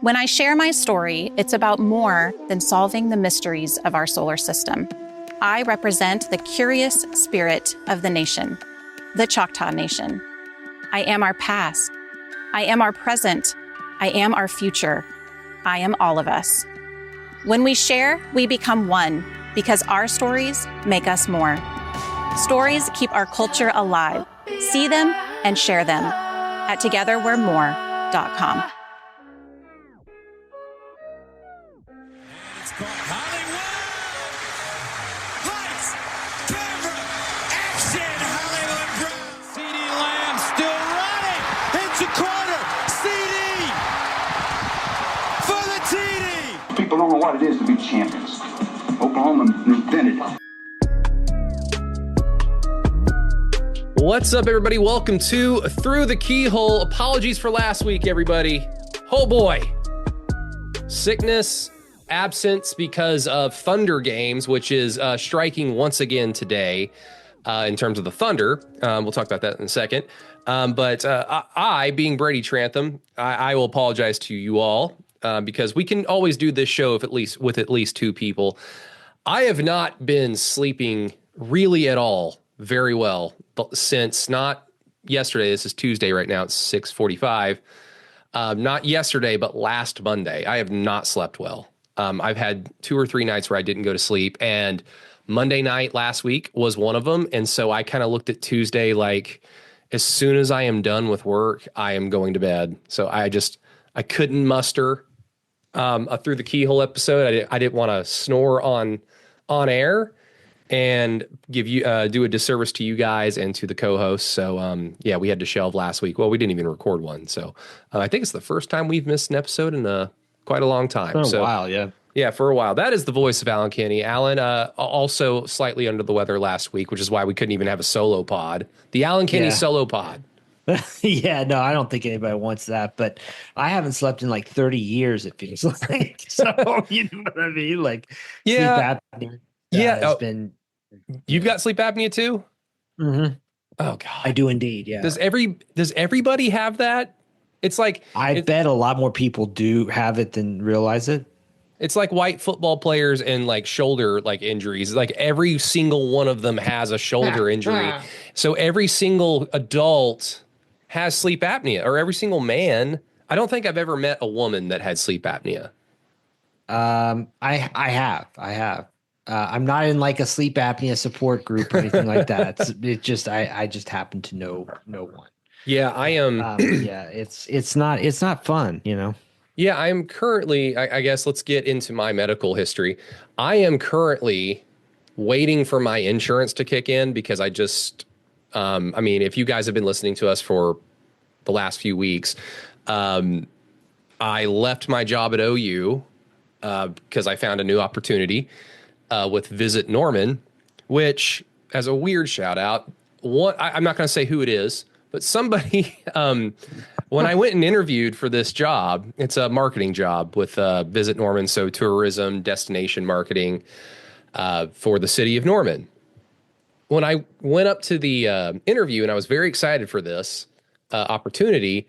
When I share my story, it's about more than solving the mysteries of our solar system. I represent the curious spirit of the nation, the Choctaw Nation. I am our past. I am our present. I am our future. I am all of us. When we share, we become one because our stories make us more. Stories keep our culture alive. See them and share them at togetherwe'remore.com. People don't know what it is to be champions. Oklahoma invented it. What's up, everybody? Welcome to Through the Keyhole. Apologies for last week, everybody. Oh boy. Sickness, absence because of Thunder games, which is striking once again today in terms of the Thunder. We'll talk about that in a second. But I, being Brady Trantham, I will apologize to you all. Because we can always do this show with at least two people. I have not been sleeping really at all very well since not yesterday. This is Tuesday right now. It's 6:45. Not yesterday, but last Monday. I have not slept well. I've had 2 or 3 nights where I didn't go to sleep, and Monday night last week was one of them. And so I kind of looked at Tuesday like, as soon as I am done with work, I am going to bed. So I couldn't muster a Through the Keyhole episode. I didn't want to snore on air and give you do a disservice to you guys and to the co-hosts. So yeah, we had to shelve last week. Well, we didn't even record one. So I think it's the first time we've missed an episode in quite a long time. For a while, yeah. Yeah, for a while. That is the voice of Alan Kenny. Alan also slightly under the weather last week, which is why we couldn't even have a solo pod. The Alan Kenny solo pod. Yeah, no, I don't think anybody wants that, but I haven't slept in like 30 years, it feels like. So, you know what I mean? Like, yeah. Sleep apnea has been. You've got sleep apnea too? Mm-hmm. Oh, God. I do indeed, yeah. Does everybody have that? It's like... I bet a lot more people do have it than realize it. It's like white football players and like shoulder injuries. Like every single one of them has a shoulder injury. So every single adult has sleep apnea, or every single man. I don't think I've ever met a woman that had sleep apnea. I have. I'm not in like a sleep apnea support group or anything like that. I just happen to know one. Yeah, I am. Yeah, it's not fun, you know. Yeah, I'm currently, I guess let's get into my medical history. I am currently waiting for my insurance to kick in because I just, I mean, if you guys have been listening to us for the last few weeks, I left my job at OU because I found a new opportunity with Visit Norman, which, as a weird shout out, I'm not going to say who it is, but somebody... When I went and interviewed for this job, it's a marketing job with Visit Norman, so tourism, destination marketing for the city of Norman. When I went up to the interview, and I was very excited for this opportunity,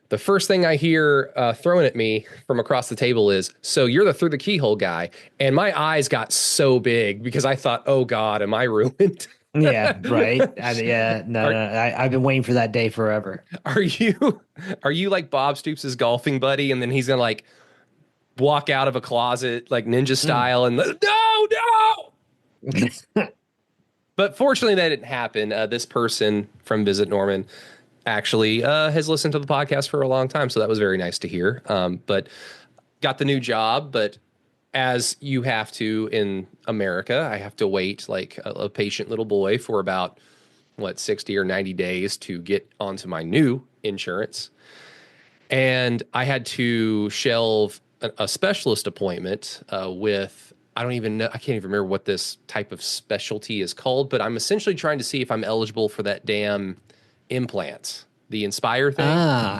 the first thing I hear thrown at me from across the table is, "So you're the Through the Keyhole guy." And my eyes got so big because I thought, oh God, am I ruined? Yeah, right. I've been waiting for that day forever. Are you like Bob Stoops' golfing buddy, and then he's gonna like walk out of a closet like ninja style and no. But fortunately that didn't happen. This person from Visit Norman actually has listened to the podcast for a long time, so that was very nice to hear. But got the new job, but as you have to in America, I have to wait like a patient little boy for about 60 or 90 days to get onto my new insurance. And I had to shelve a specialist appointment with, I don't even know, I can't even remember what this type of specialty is called, but I'm essentially trying to see if I'm eligible for that damn implant, the Inspire thing.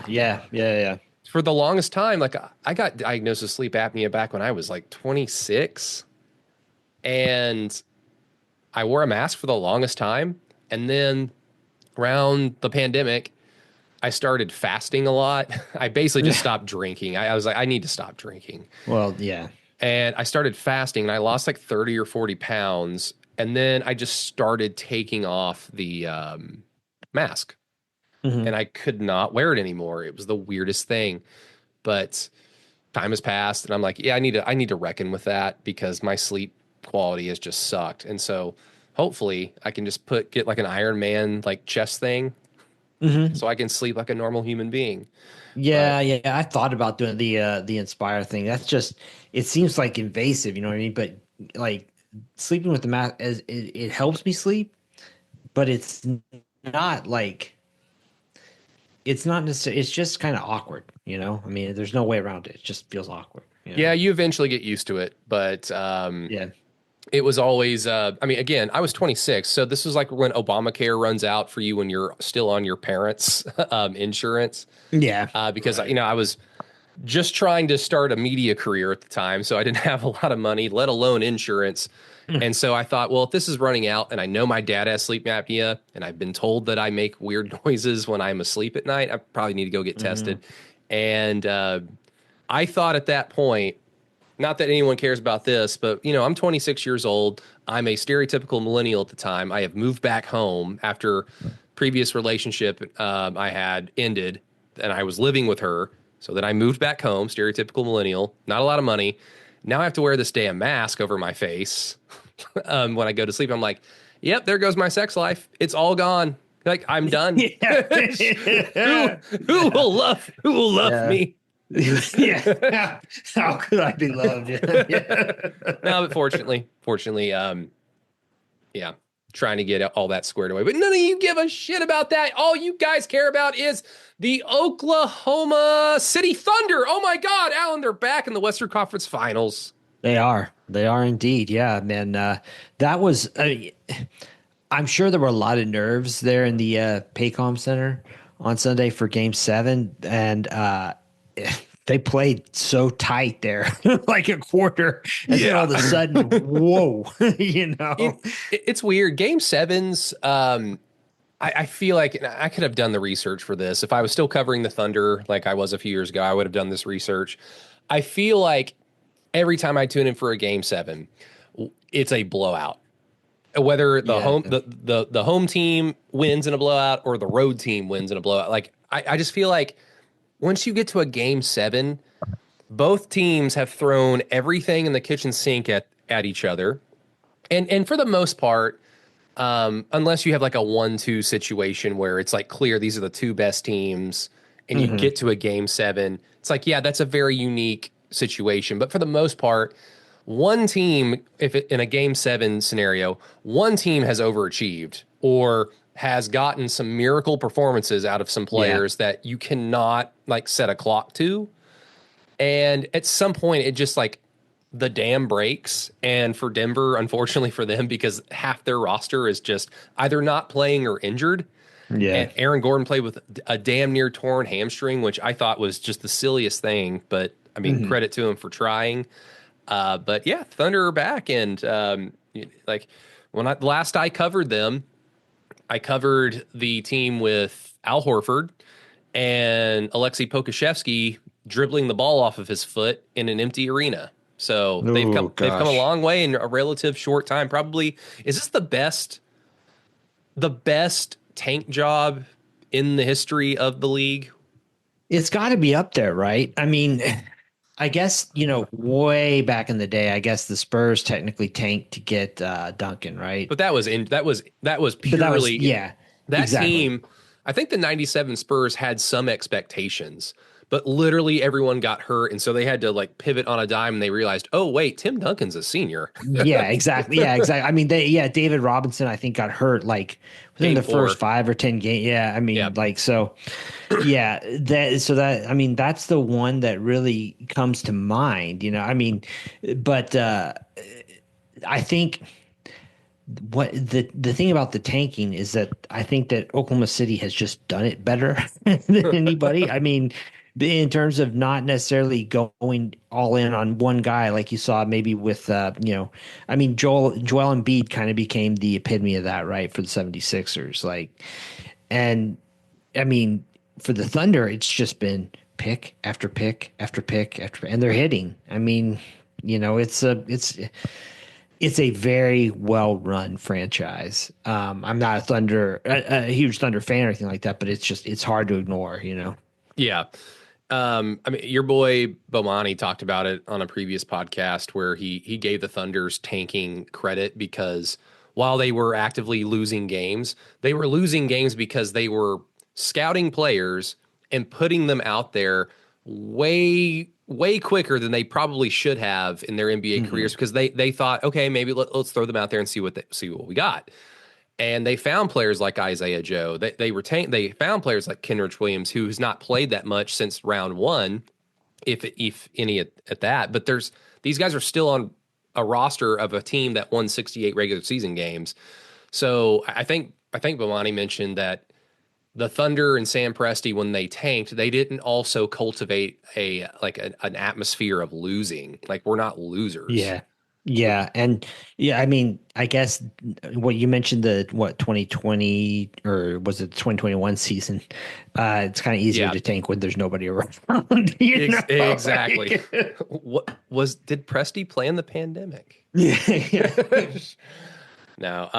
Yeah. For the longest time, like I got diagnosed with sleep apnea back when I was like 26, and I wore a mask for the longest time. And then around the pandemic, I started fasting a lot. I basically just stopped drinking. I was like, I need to stop drinking. Well, yeah. And I started fasting and I lost like 30 or 40 pounds. And then I just started taking off the mask Hmm. and I could not wear it anymore. It was the weirdest thing. But time has passed and I'm like, yeah, I need to reckon with that because my sleep quality has just sucked. And so hopefully I can just get like an Iron Man like chest thing Hmm. so I can sleep like a normal human being. But Yeah, yeah. I thought about doing the Inspire thing. That's just it seems like invasive, you know what I mean? But like sleeping with the mask, it helps me sleep, but not like it's not necessarily. It's just kind of awkward, you know. I mean, there's no way around it. It just feels awkward, you know. yeah, you eventually get used to it. But Yeah. it was always, I mean, again, I was 26. So this was like when Obamacare runs out for you when you're still on your parents' insurance. Yeah. Because, Right. I was just trying to start a media career at the time. So I didn't have a lot of money, let alone insurance. And so I thought, well, if this is running out and I know my dad has sleep apnea and I've been told that I make weird noises when I'm asleep at night, I probably need to go get Hmm. tested. And I thought at that point, not that anyone cares about this, but I'm 26 years old. I'm a stereotypical millennial at the time. I have moved back home after previous relationship I had ended, and I was living with her. So then I moved back home, stereotypical millennial, not a lot of money. Now I have to wear this damn mask over my face when I go to sleep. I'm like, yep, there goes my sex life. It's all gone. Like I'm done. Yeah. who who Yeah. who will love Yeah. me? Yeah. How could I be loved? Yeah. Yeah. No, but fortunately, yeah, trying to get all that squared away. But none of you give a shit about that. All you guys care about is the Oklahoma City Thunder. Oh my God, Alan, they're back in the Western Conference Finals. They are. They are indeed. Yeah, man. That was. I'm sure there were a lot of nerves there in the Paycom Center on Sunday for Game 7, and they played so tight there, like a quarter, and then all of a Yeah. sudden, whoa, you It, know. it's weird. Game sevens, I feel like and I could have done the research for this. If I was still covering the Thunder like I was a few years ago, I would have done this research. I feel like every time I tune in for a game seven, it's a blowout. Whether the Yeah, home the home team wins in a blowout or the road team wins in a blowout. Like I just feel like once you get to a game seven, both teams have thrown everything in the kitchen sink at each other. And for the most part, unless you have like a 1-2 situation where it's like clear these are the two best teams and you hmm, get to a game seven, it's like, yeah, that's a very unique situation. But for the most part, one team, in a game seven scenario, one team has overachieved or has gotten some miracle performances out of some yeah, players that you cannot like set a clock to. And at some point, it just like the dam breaks. And for Denver, unfortunately for them, because half their roster is just either not playing or injured. yeah. And Aaron Gordon played with a damn near torn hamstring, which I thought was just the silliest thing. But I mean, Hmm. credit to him for trying. But yeah, Thunder are back. And like last I covered them, I covered the team with Al Horford and Alexei Pokashevsky dribbling the ball off of his foot in an empty arena. So Oh they've come a gosh. long way in a relative short time. Probably is this the best tank job in the history of the league? It's got to be up there, right? I mean, I guess, way back in the day, I guess the Spurs technically tanked to get Duncan, right? But that was But that was, purely yeah, that exactly. team. I think the 97 Spurs had some expectations, but literally everyone got hurt. And so they had to like pivot on a dime and they realized, oh, wait, Tim Duncan's a senior. Yeah, exactly. Yeah, exactly. I mean, David Robinson, I think, got hurt like within Game the first four. 5 or 10 games. Yeah, I Yeah. mean, like, so, yeah, I mean, that's the one that really comes to mind, I mean, but I think. What the thing about the tanking is that I think that Oklahoma City has just done it better than anybody. I mean, in terms of not necessarily going all in on one guy like you saw maybe with I mean Joel Embiid kind of became the epitome of that, right, for the 76ers. Like, and I mean, for the Thunder, it's just been pick after pick after pick after, and they're hitting. I mean, it's a very well run franchise. I'm not a huge Thunder fan or anything like that, but it's hard to ignore. Yeah. I mean, your boy Bomani talked about it on a previous podcast where he gave the Thunder's tanking credit because while they were actively losing games, they were losing games because they were scouting players and putting them out there way quicker than they probably should have in their NBA careers because they thought, okay, maybe let's throw them out there and see what we got. And they found players like Isaiah Joe. They found players like Kenrich Williams, who's not played that much since round one, if any at that. But these guys are still on a roster of a team that won 68 regular season games. So I think Bomani mentioned that the Thunder and Sam Presti, when they tanked, they didn't also cultivate an atmosphere of losing. Like, we're not losers. Yeah. Yeah. And I mean, I guess what you mentioned, 2020 or was it the 2021 season? It's kind of easier to tank when there's nobody around. Exactly. Did Presti play in the pandemic? Yeah. No.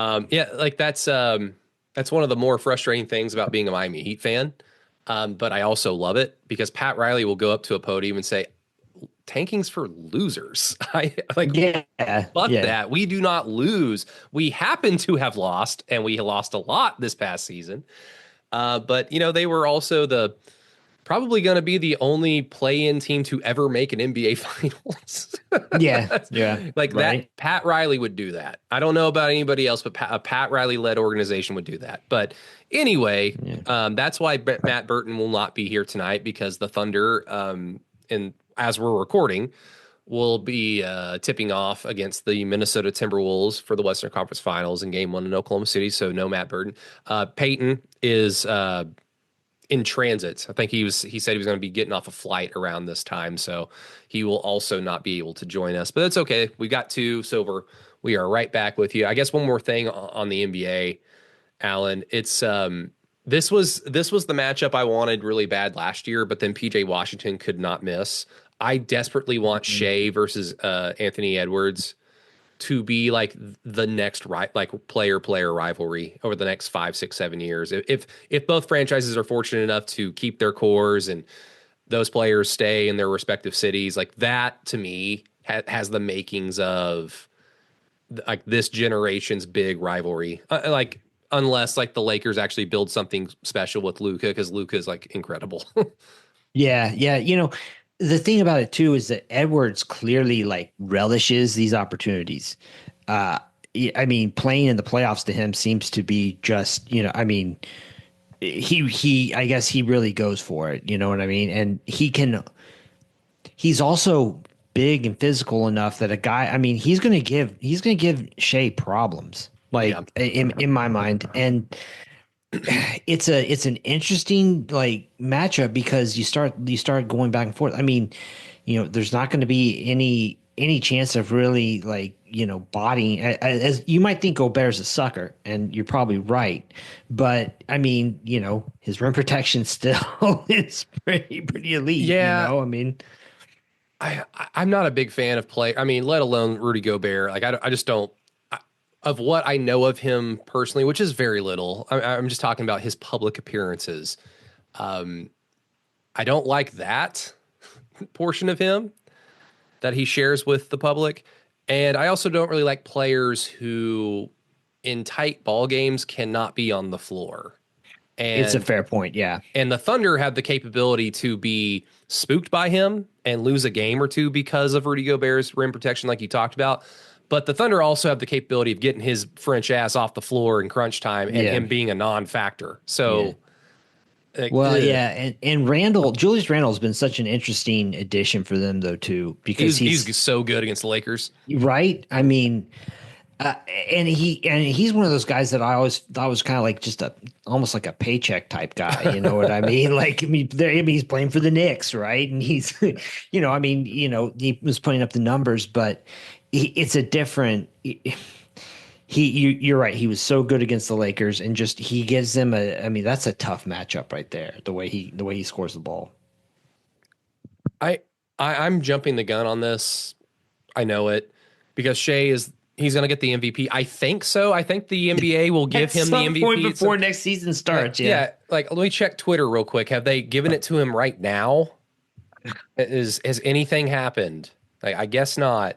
Like that's one of the more frustrating things about being a Miami Heat fan. But I also love it because Pat Riley will go up to a podium and say, tanking's for losers. That. We do not lose. We happen to have lost, and we lost a lot this past season. But they were also probably going to be the only play-in team to ever make an NBA Finals. Yeah. That. Pat Riley would do that. I don't know about anybody else, but a Pat Riley-led organization would do that. But anyway, that's why Matt Burton will not be here tonight because the Thunder, and as we're recording, will be tipping off against the Minnesota Timberwolves for the Western Conference Finals in Game 1 in Oklahoma City. So no Matt Burton. Peyton is in transit. I think he said he was going to be getting off a flight around this time, so he will also not be able to join us. But that's okay. We got two, so we are right back with you. I guess one more thing on the NBA, Alan. It's this was the matchup I wanted really bad last year, but then PJ Washington could not miss. I desperately want Shea versus Anthony Edwards to be like the next player rivalry over the next 5, 6, 7 years. If both franchises are fortunate enough to keep their cores and those players stay in their respective cities, like that to me has the makings of like this generation's big rivalry. Unless like the Lakers actually build something special with Luka, because Luka is like incredible. Yeah. The thing about it too is that Edwards clearly like relishes these opportunities. I mean, playing in the playoffs to him seems to be just, I mean, I guess he really goes for it. You know what I mean? And he's also big and physical enough that a guy, I mean, he's going to give Shea problems, in my mind. And it's an interesting like matchup because you start going back and forth. I mean, there's not going to be any chance of really like, bodying, as you might think Gobert's a sucker, and you're probably right. But I mean, his rim protection still is pretty elite. Yeah. I mean, I'm not a big fan of play. I mean, let alone Rudy Gobert. Like I just don't. Of what I know of him personally, which is very little, I'm just talking about his public appearances. I don't like that portion of him that he shares with the public. And I also don't really like players who in tight ball games cannot be on the floor. And it's a fair point. Yeah. And the Thunder have the capability to be spooked by him and lose a game or two because of Rudy Gobert's rim protection, like you talked about. But the Thunder also have the capability of getting his French ass off the floor in crunch time and him being a non-factor. So, and Julius Randle has been such an interesting addition for them though too, because he's so good against the Lakers, right? I mean, and he's one of those guys that I always thought was kind of like just almost like a paycheck type guy. You know what I mean? Like, he's playing for the Knicks, right? And he's, he was putting up the numbers, but it's a different. you're right. He was so good against the Lakers, and just he gives them a. I mean, that's a tough matchup right there. The way he scores the ball. I, I'm jumping the gun on this. I know it because he's going to get the MVP. I think so. I think the NBA will give At him the some MVP point before next season starts. Yeah. Like, let me check Twitter real quick. Have they given it to him right now? Has anything happened? I guess not.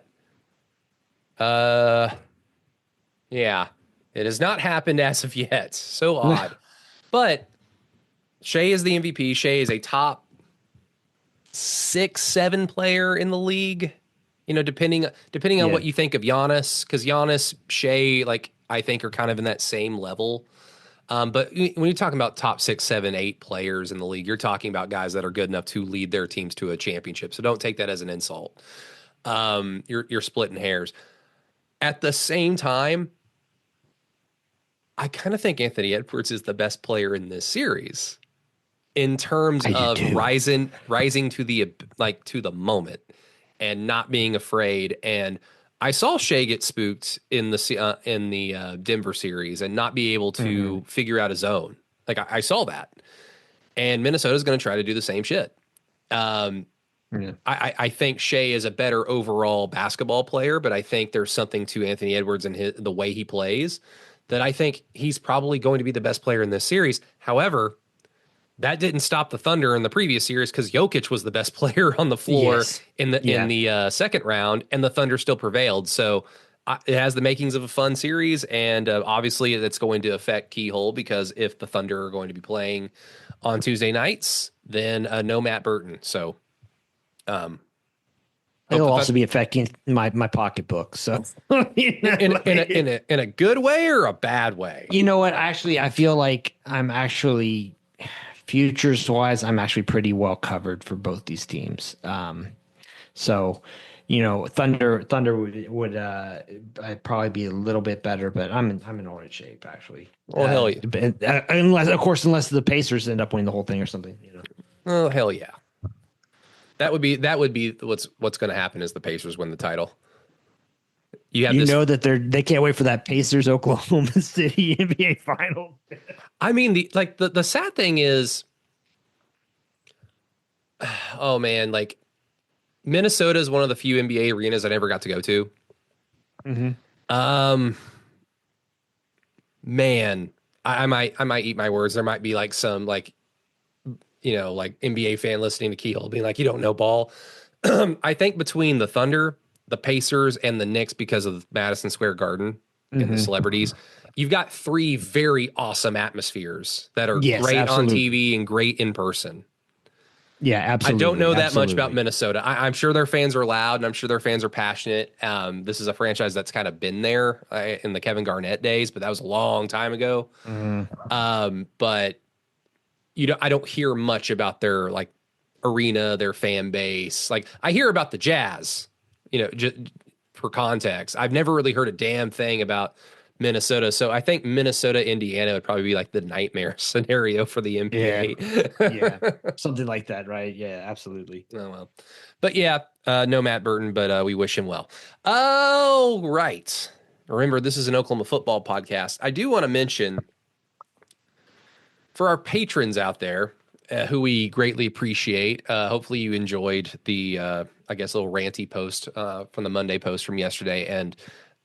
Yeah, it has not happened as of yet. So odd. But Shea is the MVP. Shea is a top 6, 7 player in the league. You know, depending on what you think of Giannis, because Giannis, Shea, like I think are kind of in that same level. But when you're talking about top 6, 7, 8 players in the league, you're talking about guys that are good enough to lead their teams to a championship. So don't take that as an insult. You're splitting hairs. At the same time, I kind of think Anthony Edwards is the best player in this series in terms of rising to the moment and not being afraid. And I saw Shea get spooked in the Denver series and not be able to figure out his own. Like I saw that, and Minnesota's going to try to do the same shit. I think Shea is a better overall basketball player, but I think there's something to Anthony Edwards and the way he plays that I think he's probably going to be the best player in this series. However, that didn't stop the Thunder in the previous series because Jokic was the best player on the floor in the second round, and the Thunder still prevailed. So it has the makings of a fun series, and obviously it's going to affect Keyhole because if the Thunder are going to be playing on Tuesday nights, then no Matt Burton. So it'll also be affecting my pocketbook. So in a good way or a bad way? You know what? Actually, I feel like I'm actually futures wise, I'm actually pretty well covered for both these teams. So, Thunder would I'd probably be a little bit better, but I'm in all right shape actually. Well, hell yeah. Unless the Pacers end up winning the whole thing or something. Oh, hell yeah. That would be what's going to happen is the Pacers win the title. That they can't wait for that Pacers Oklahoma City NBA final. I mean, the sad thing is, oh man, like Minnesota is one of the few NBA arenas I never got to go to. Man, I might eat my words. There might be like some like NBA fan listening to Keyhole being like, you don't know ball. I think between the Thunder, the Pacers, and the Knicks, because of Madison Square Garden and the celebrities, you've got 3 very awesome atmospheres that are great on TV and great in person. Yeah, absolutely. I don't know that much about Minnesota. I'm sure their fans are loud and I'm sure their fans are passionate. This is a franchise that's kind of been there in the Kevin Garnett days, but that was a long time ago. But I don't hear much about their like arena, their fan base. Like I hear about the Jazz, just for context. I've never really heard a damn thing about Minnesota. So I think Minnesota, Indiana would probably be like the nightmare scenario for the NBA. Yeah. Something like that, right? Yeah, absolutely. Oh, well. But yeah, no Matt Burton, but we wish him well. Oh, right. Remember, this is an Oklahoma football podcast. I do want to mention for our patrons out there, who we greatly appreciate. Hopefully you enjoyed the, little ranty post from the Monday post from yesterday. And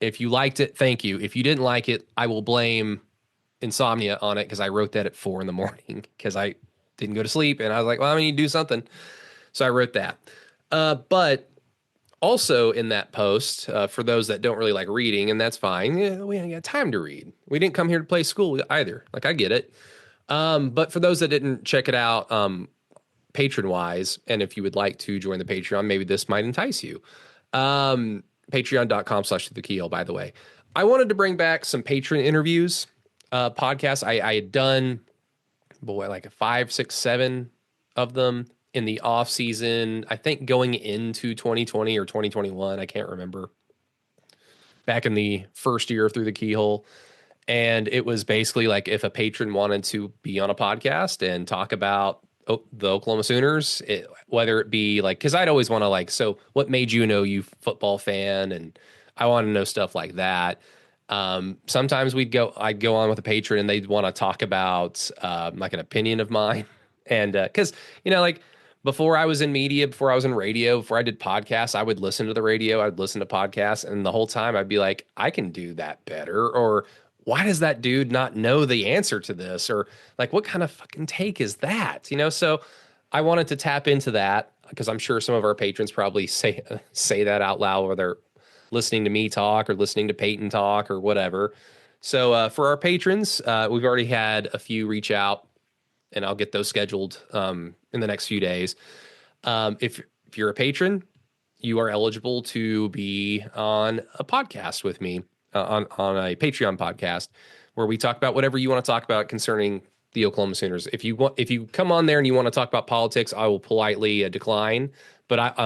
if you liked it, thank you. If you didn't like it, I will blame insomnia on it because I wrote that at 4 a.m. because I didn't go to sleep. And I was like, well, I need to do something. So I wrote that. But also in that post, for those that don't really like reading, and that's fine, we ain't got time to read. We didn't come here to play school either. Like, I get it. But for those that didn't check it out, patron-wise, and if you would like to join the Patreon, maybe this might entice you. Patreon.com/thekeyhole, by the way. I wanted to bring back some patron interviews, podcasts. I had done, like 5, 6, 7 of them in the off season. I think going into 2020 or 2021, I can't remember. Back in the first year through the Keyhole. And it was basically like if a patron wanted to be on a podcast and talk about the Oklahoma Sooners, whether it be like, because I'd always want to so what made you football fan? And I want to know stuff like that. Sometimes I'd go on with a patron and they'd want to talk about like an opinion of mine. And because, like before I was in media, before I was in radio, before I did podcasts, I would listen to the radio, I'd listen to podcasts. And the whole time I'd be like, I can do that better. Or why does that dude not know the answer to this? Or like, what kind of fucking take is that? So I wanted to tap into that because I'm sure some of our patrons probably say that out loud, or they're listening to me talk or listening to Peyton talk or whatever. So for our patrons, we've already had a few reach out, and I'll get those scheduled in the next few days. If you're a patron, you are eligible to be on a podcast with me, on a Patreon podcast, where we talk about whatever you want to talk about concerning the Oklahoma Sooners. If you come on there and you want to talk about politics, I will politely decline, but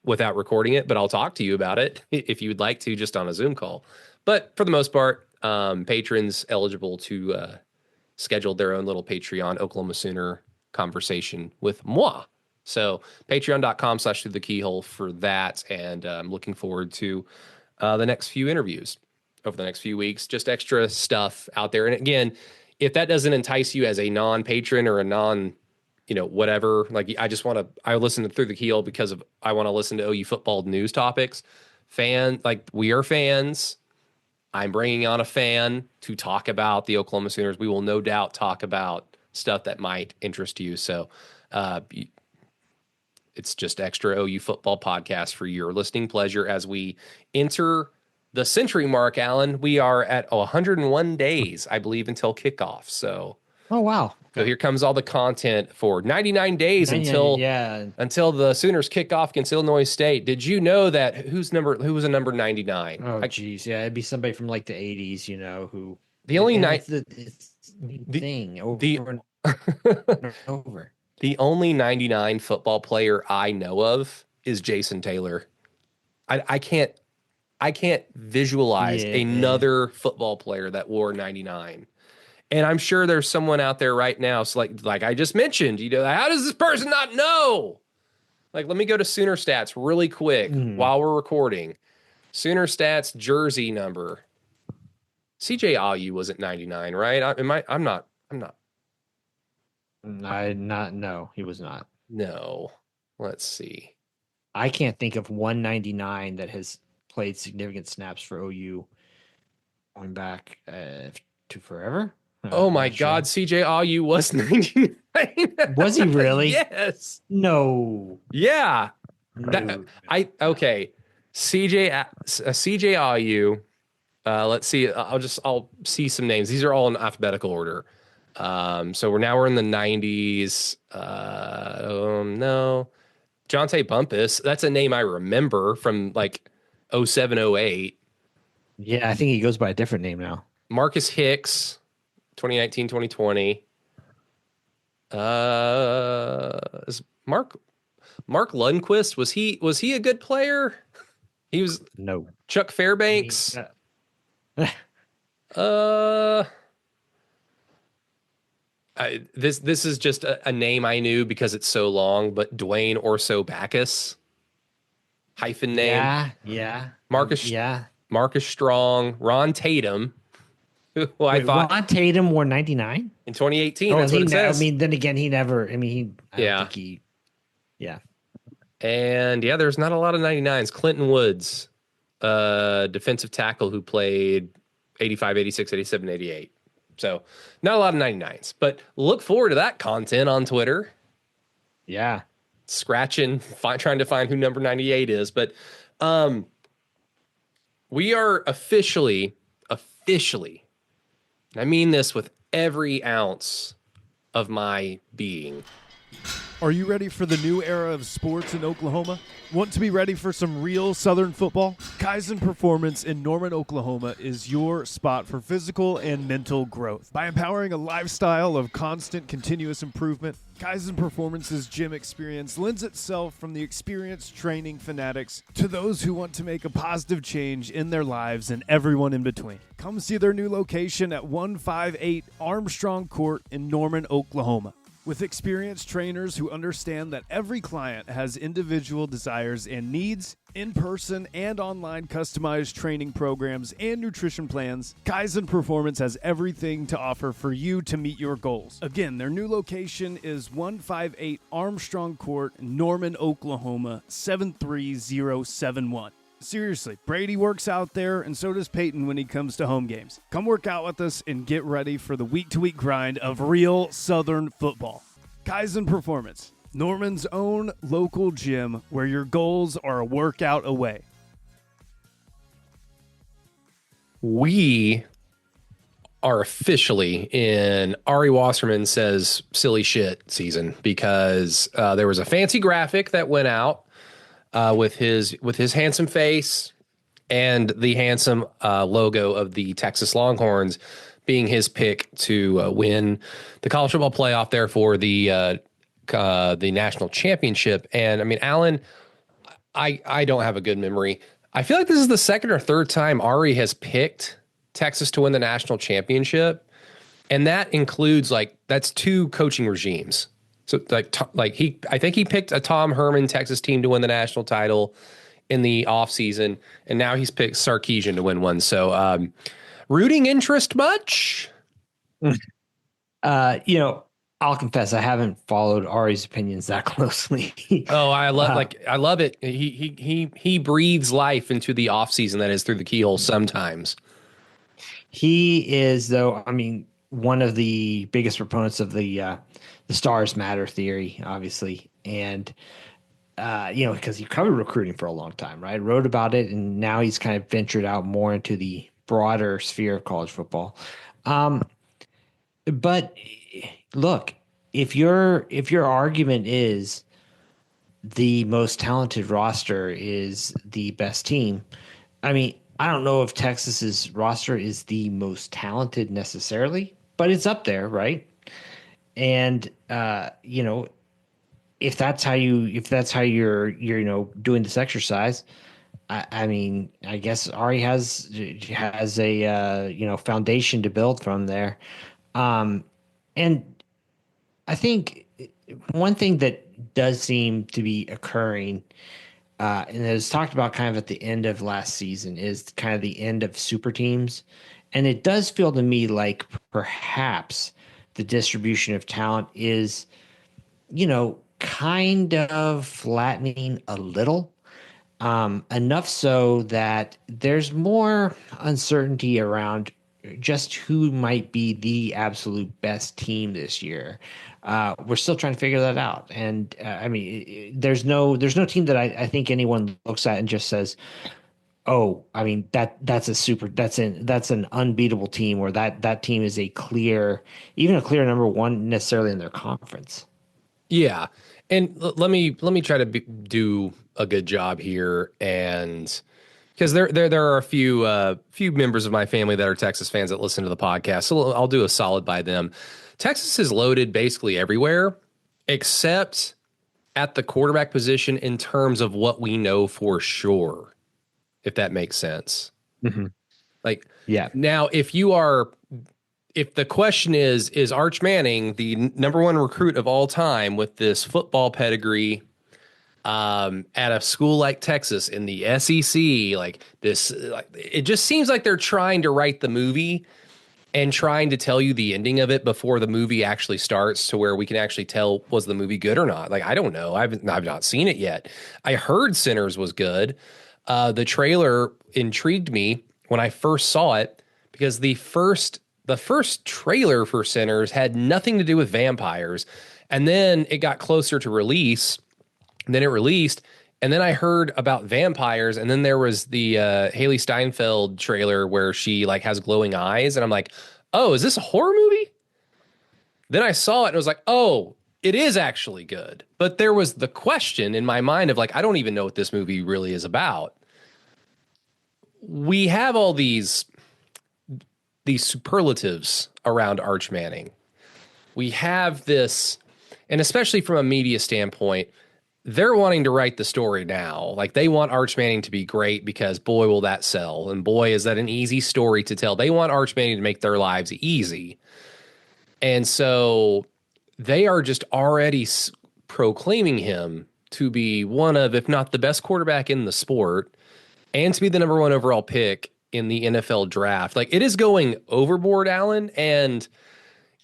without recording it, but I'll talk to you about it if you would like to, just on a Zoom call. But for the most part, patrons eligible to schedule their own little Patreon Oklahoma Sooner conversation with moi. So patreon.com/through the keyhole for that. And I'm looking forward to the next few interviews over the next few weeks, just extra stuff out there. And again, if that doesn't entice you as a non-patron or a non, whatever, like I listen to Through the Keyhole because I want to listen to OU football news topics. We are fans. I'm bringing on a fan to talk about the Oklahoma Sooners. We will no doubt talk about stuff that might interest you. So it's just extra OU football podcast for your listening pleasure as we enter the century mark, Allen. We are at 101 days, I believe, until kickoff. So, oh wow! So here comes all the content for 99 days until the Sooners kick off against Illinois State. Did you know that who was a number 99? Oh, geez, yeah, it'd be somebody from like the 80s, who the only thing over and over. The only 99 football player I know of is Jason Taylor. I can't visualize another football player that wore 99. And I'm sure there's someone out there right now. So like I just mentioned, how does this person not know? Like, let me go to Sooner Stats really quick while we're recording. Sooner Stats jersey number. CJ Ayu was at 99, right? I'm not. No, he was not. No. Let's see. I can't think of 199 that has played significant snaps for OU going back to forever. Oh my God, CJ Ayu was 99. Was he really? Yes. No. Yeah. Okay. CJ Ayu. Let's see. I'll see some names. These are all in alphabetical order. So we're in the 90s. No. Jonte Bumpus. That's a name I remember from like 07, 08. Yeah, I think he goes by a different name now. Marcus Hicks, 2019, 2020. Is Mark Lundquist, was he a good player? He was. No. Chuck Fairbanks. This is just a name I knew because it's so long, but Dwayne Orso Backus, hyphen name. Yeah. Marcus Strong, Ron Tatum, who I thought Ron Tatum wore 99 in 2018. That's what it says. Then again, he never. Yeah. And there's not a lot of 99s. Clinton Woods, defensive tackle who played 85, 86, 87, 88. So not a lot of 99s, but look forward to that content on Twitter. Yeah. Scratching, trying to find who number 98 is. But we are officially, I mean this with every ounce of my being. Are you ready for the new era of sports in Oklahoma? Want to be ready for some real Southern football? Kaizen Performance in Norman, Oklahoma is your spot for physical and mental growth. By empowering a lifestyle of constant, continuous improvement, Kaizen Performance's gym experience lends itself from the experienced training fanatics to those who want to make a positive change in their lives and everyone in between. Come see their new location at 158 Armstrong Court in Norman, Oklahoma. With experienced trainers who understand that every client has individual desires and needs, in-person and online customized training programs and nutrition plans, Kaizen Performance has everything to offer for you to meet your goals. Again, their new location is 158 Armstrong Court, Norman, Oklahoma, 73071. Seriously, Brady works out there, and so does Peyton when he comes to home games. Come work out with us and get ready for the week-to-week grind of real Southern football. Kaizen Performance, Norman's own local gym where your goals are a workout away. We are officially in Ari Wasserman says silly shit season because there was a fancy graphic that went out with his handsome face and the handsome logo of the Texas Longhorns being his pick to win the college football playoff there for the national championship. And I mean, Allen, I don't have a good memory. I feel like this is the second or third time Ari has picked Texas to win the national championship. And that includes that's two coaching regimes. So I think he picked a Tom Herman Texas team to win the national title in the offseason, and now he's picked Sarkisian to win one. So rooting interest much? I'll confess I haven't followed Ari's opinions that closely. Oh, I love it. He breathes life into the offseason that is through the keyhole sometimes. He is, though, I mean, one of the biggest proponents of the stars matter theory, obviously. And, because he covered recruiting for a long time, right? Wrote about it. And now he's kind of ventured out more into the broader sphere of college football. But look, if your argument is the most talented roster is the best team, I mean, I don't know if Texas's roster is the most talented necessarily, but it's up there, right? And if that's how you're doing this exercise, I mean, I guess Ari has a foundation to build from there. And I think one thing that does seem to be occurring, and it was talked about kind of at the end of last season, is kind of the end of super teams. And it does feel to me like perhaps the distribution of talent is, kind of flattening a little. Enough so that there's more uncertainty around just who might be the absolute best team this year. We're still trying to figure that out. And I mean, there's no team that I think anyone looks at and just says, oh, I mean, that's an unbeatable team, or that team is a clear number one necessarily in their conference. Yeah. And let me try to do a good job here, and because there are a few members of my family that are Texas fans that listen to the podcast, so I'll do a solid by them. Texas is loaded basically everywhere except at the quarterback position in terms of what we know for sure, if that makes sense. Mm-hmm. Yeah. Now, if the question is Arch Manning the number one recruit of all time with this football pedigree at a school like Texas in the SEC, it just seems like they're trying to write the movie and trying to tell you the ending of it before the movie actually starts, to where we can actually tell, was the movie good or not? I don't know. I've not seen it yet. I heard Sinners was good. The trailer intrigued me when I first saw it, because the first trailer for Sinners had nothing to do with vampires. And then it got closer to release, and then it released, and then I heard about vampires, and then there was the Haley Steinfeld trailer where she has glowing eyes, and I'm like, oh, is this a horror movie? Then I saw it and I was like, oh, it is actually good. But there was the question in my mind of I don't even know what this movie really is about. We have all these superlatives around Arch Manning. We have this, and especially from a media standpoint, they're wanting to write the story now. They want Arch Manning to be great because boy, will that sell. And boy, is that an easy story to tell. They want Arch Manning to make their lives easy. And so they are just already proclaiming him to be one of, if not the best quarterback in the sport, and to be the number one overall pick in the NFL draft. Like, it is going overboard, Allen. And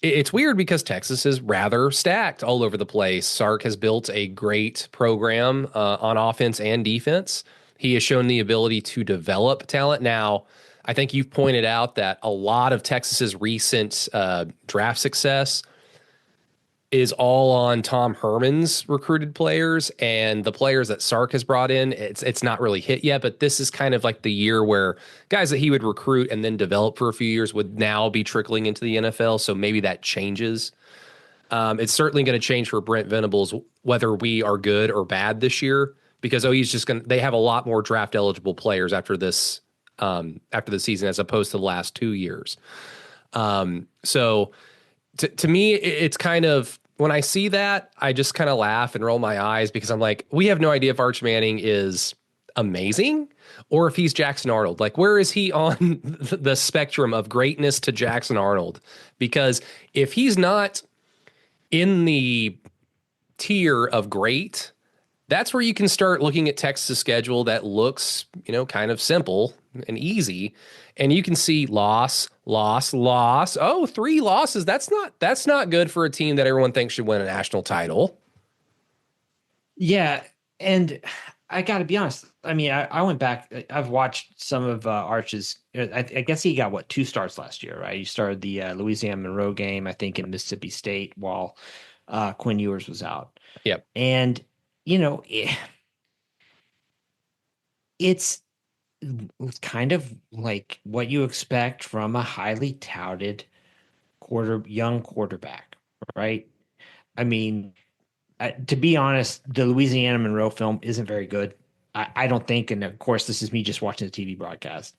it's weird because Texas is rather stacked all over the place. Sark has built a great program on offense and defense. He has shown the ability to develop talent. Now, I think you've pointed out that a lot of Texas's recent draft success is all on Tom Herman's recruited players, and the players that Sark has brought in, it's not really hit yet, but this is kind of like the year where guys that he would recruit and then develop for a few years would now be trickling into the NFL. So maybe that changes. It's certainly going to change for Brent Venables, whether we are good or bad this year, because OU's just they have a lot more draft eligible players after this, after the season, as opposed to the last 2 years. So to me, it's kind of, when I see that, I just kind of laugh and roll my eyes, because I'm like, we have no idea if Arch Manning is amazing or if he's Jackson Arnold. Like, where is he on the spectrum of greatness to Jackson Arnold? Because if he's not in the tier of great, that's where you can start looking at Texas' schedule that looks, kind of simple and easy. And you can see loss. Oh, 3 losses. That's not good for a team that everyone thinks should win a national title. Yeah. And I got to be honest. I mean, I went back. I've watched some of Arch's. I guess he got 2 starts last year, right? He started the Louisiana Monroe game, I think, in Mississippi State while Quinn Ewers was out. Yep. And, it's kind of like what you expect from a highly touted young quarterback, right? I mean, to be honest, the Louisiana Monroe film isn't very good. I don't think, and of course, this is me just watching the TV broadcast.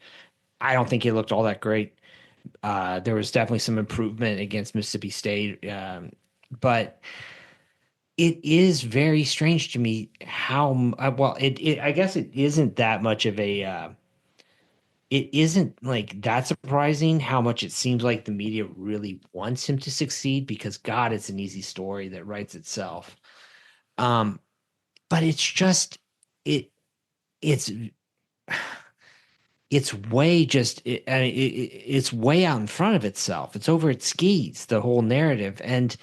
I don't think it looked all that great. There was definitely some improvement against Mississippi State, but it is very strange to me how well I guess it isn't that much of a. It isn't like that surprising how much it seems like the media really wants him to succeed, because God, it's an easy story that writes itself. But it's just it's it's way out in front of itself. It's over its skis, the whole narrative. And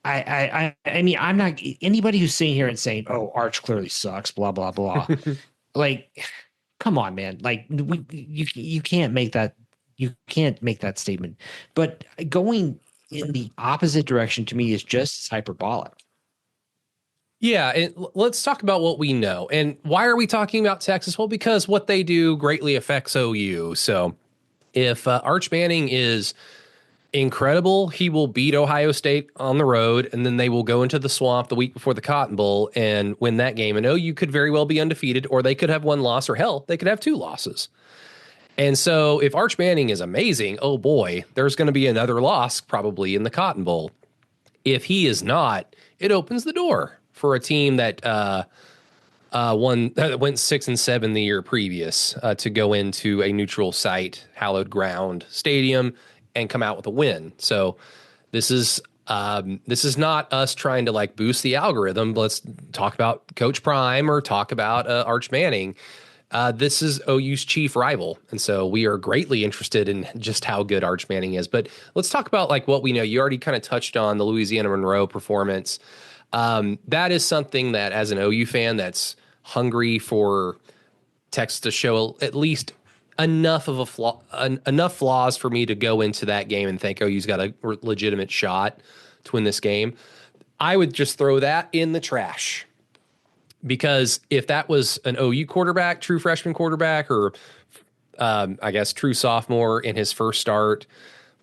I mean, I'm not anybody who's sitting here and saying, "Oh, Arch clearly sucks," blah blah blah. Like, come on, man! Like, you can't make that. You can't make that statement. But going in the opposite direction to me is just hyperbolic. Yeah, and let's talk about what we know. And why are we talking about Texas? Well, because what they do greatly affects OU. So if Arch Manning is incredible, he will beat Ohio State on the road, and then they will go into the swamp the week before the Cotton Bowl and win that game. And OU could very well be undefeated, or they could have 1 loss, or hell, they could have 2 losses. And so if Arch Manning is amazing, oh boy, there's going to be another loss probably in the Cotton Bowl. If he is not, it opens the door for a team that went 6-7 the year previous to go into a neutral site, hallowed ground stadium and come out with a win. So this is not us trying to like boost the algorithm. Let's talk about Coach Prime or talk about Arch Manning. This is OU's chief rival. And so we are greatly interested in just how good Arch Manning is. But let's talk about like what we know. You already kind of touched on the Louisiana Monroe performance. That is something that, as an OU fan that's hungry for Texas to show at least enough of enough flaws for me to go into that game and think OU's got a legitimate shot to win this game, I would just throw that in the trash. Because if that was an OU quarterback, true freshman quarterback, or I guess true sophomore in his first start,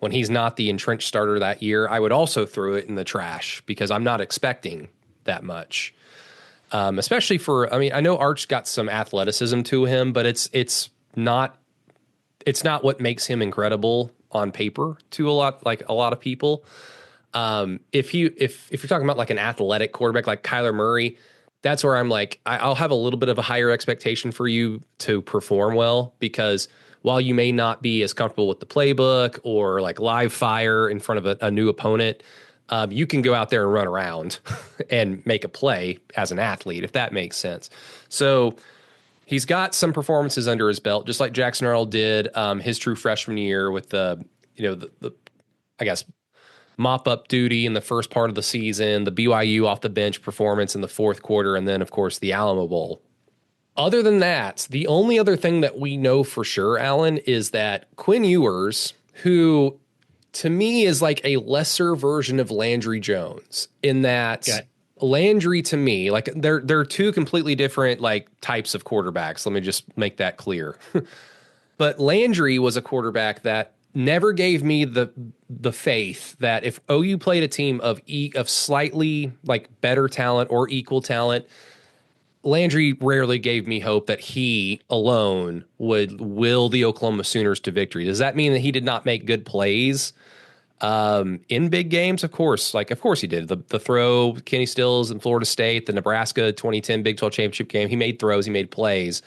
when he's not the entrenched starter that year, I would also throw it in the trash, because I'm not expecting that much. Especially for, I mean, I know Arch got some athleticism to him, but it's not what makes him incredible on paper to a lot of people. If you're talking about like an athletic quarterback like Kyler Murray, that's where I'm like, I'll have a little bit of a higher expectation for you to perform well, because while you may not be as comfortable with the playbook or like live fire in front of a new opponent, You can go out there and run around and make a play as an athlete, if that makes sense. So he's got some performances under his belt, just like Jackson Earl did his true freshman year with the I guess, mop up duty in the first part of the season, the BYU off the bench performance in the fourth quarter, and then, of course, the Alamo Bowl. Other than that, the only other thing that we know for sure, Alan, is that Quinn Ewers, who to me is like a lesser version of Landry Jones, in that Landry, to me, like they're two completely different like types of quarterbacks. Let me just make that clear. But Landry was a quarterback that never gave me the faith that if OU played a team of slightly like better talent or equal talent, Landry rarely gave me hope that he alone would will the Oklahoma Sooners to victory. Does that mean that he did not make good plays in big games? Of course he did. The throw, Kenny Stills in Florida State, the Nebraska 2010 Big 12 championship game, he made throws, he made plays.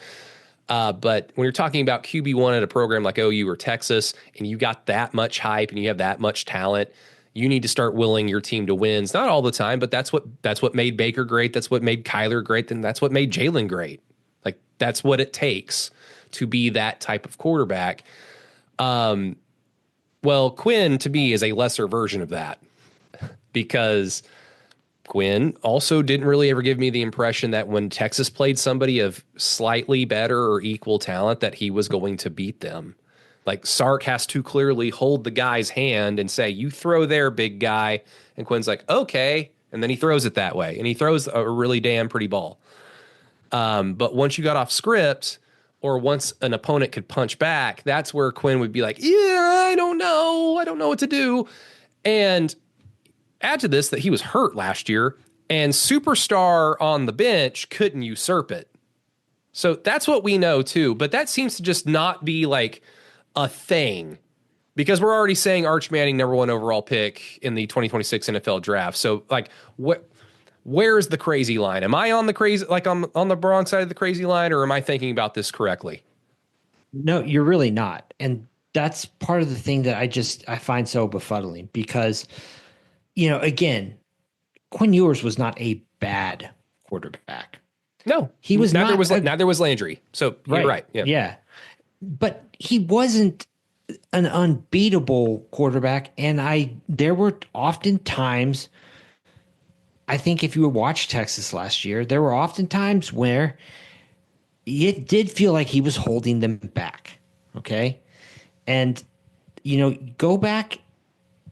But when you're talking about QB1 at a program like OU or Texas, and you got that much hype and you have that much talent, you need to start willing your team to wins. Not all the time, but that's what made Baker great. That's what made Kyler great. And that's what made Jalen great. Like, that's what it takes to be that type of quarterback. Well, Quinn, to me, is a lesser version of that, because Quinn also didn't really ever give me the impression that when Texas played somebody of slightly better or equal talent, that he was going to beat them. Like, Sark has to clearly hold the guy's hand and say, you throw there, big guy. And Quinn's like, okay. And then he throws it that way. And he throws a really damn pretty ball. But once you got off script, or once an opponent could punch back, that's where Quinn would be like, yeah, I don't know what to do. And add to this that he was hurt last year, and superstar on the bench couldn't usurp it. So that's what we know too. But that seems to just not be like a thing, because we're already saying Arch Manning #1 overall pick in the 2026 NFL draft. So like, where's the crazy line? Am I on the crazy, like I'm on the wrong side of the crazy line, or am I thinking about this correctly? No, you're really not. And that's part of the thing that I find so befuddling, because, again, Quinn Ewers was not a bad quarterback. No, he was neither not. Neither was Landry. So you're right. Yeah. But he wasn't an unbeatable quarterback. And there were often times, I think if you watched Texas last year, there were often times where it did feel like he was holding them back. Okay. And, go back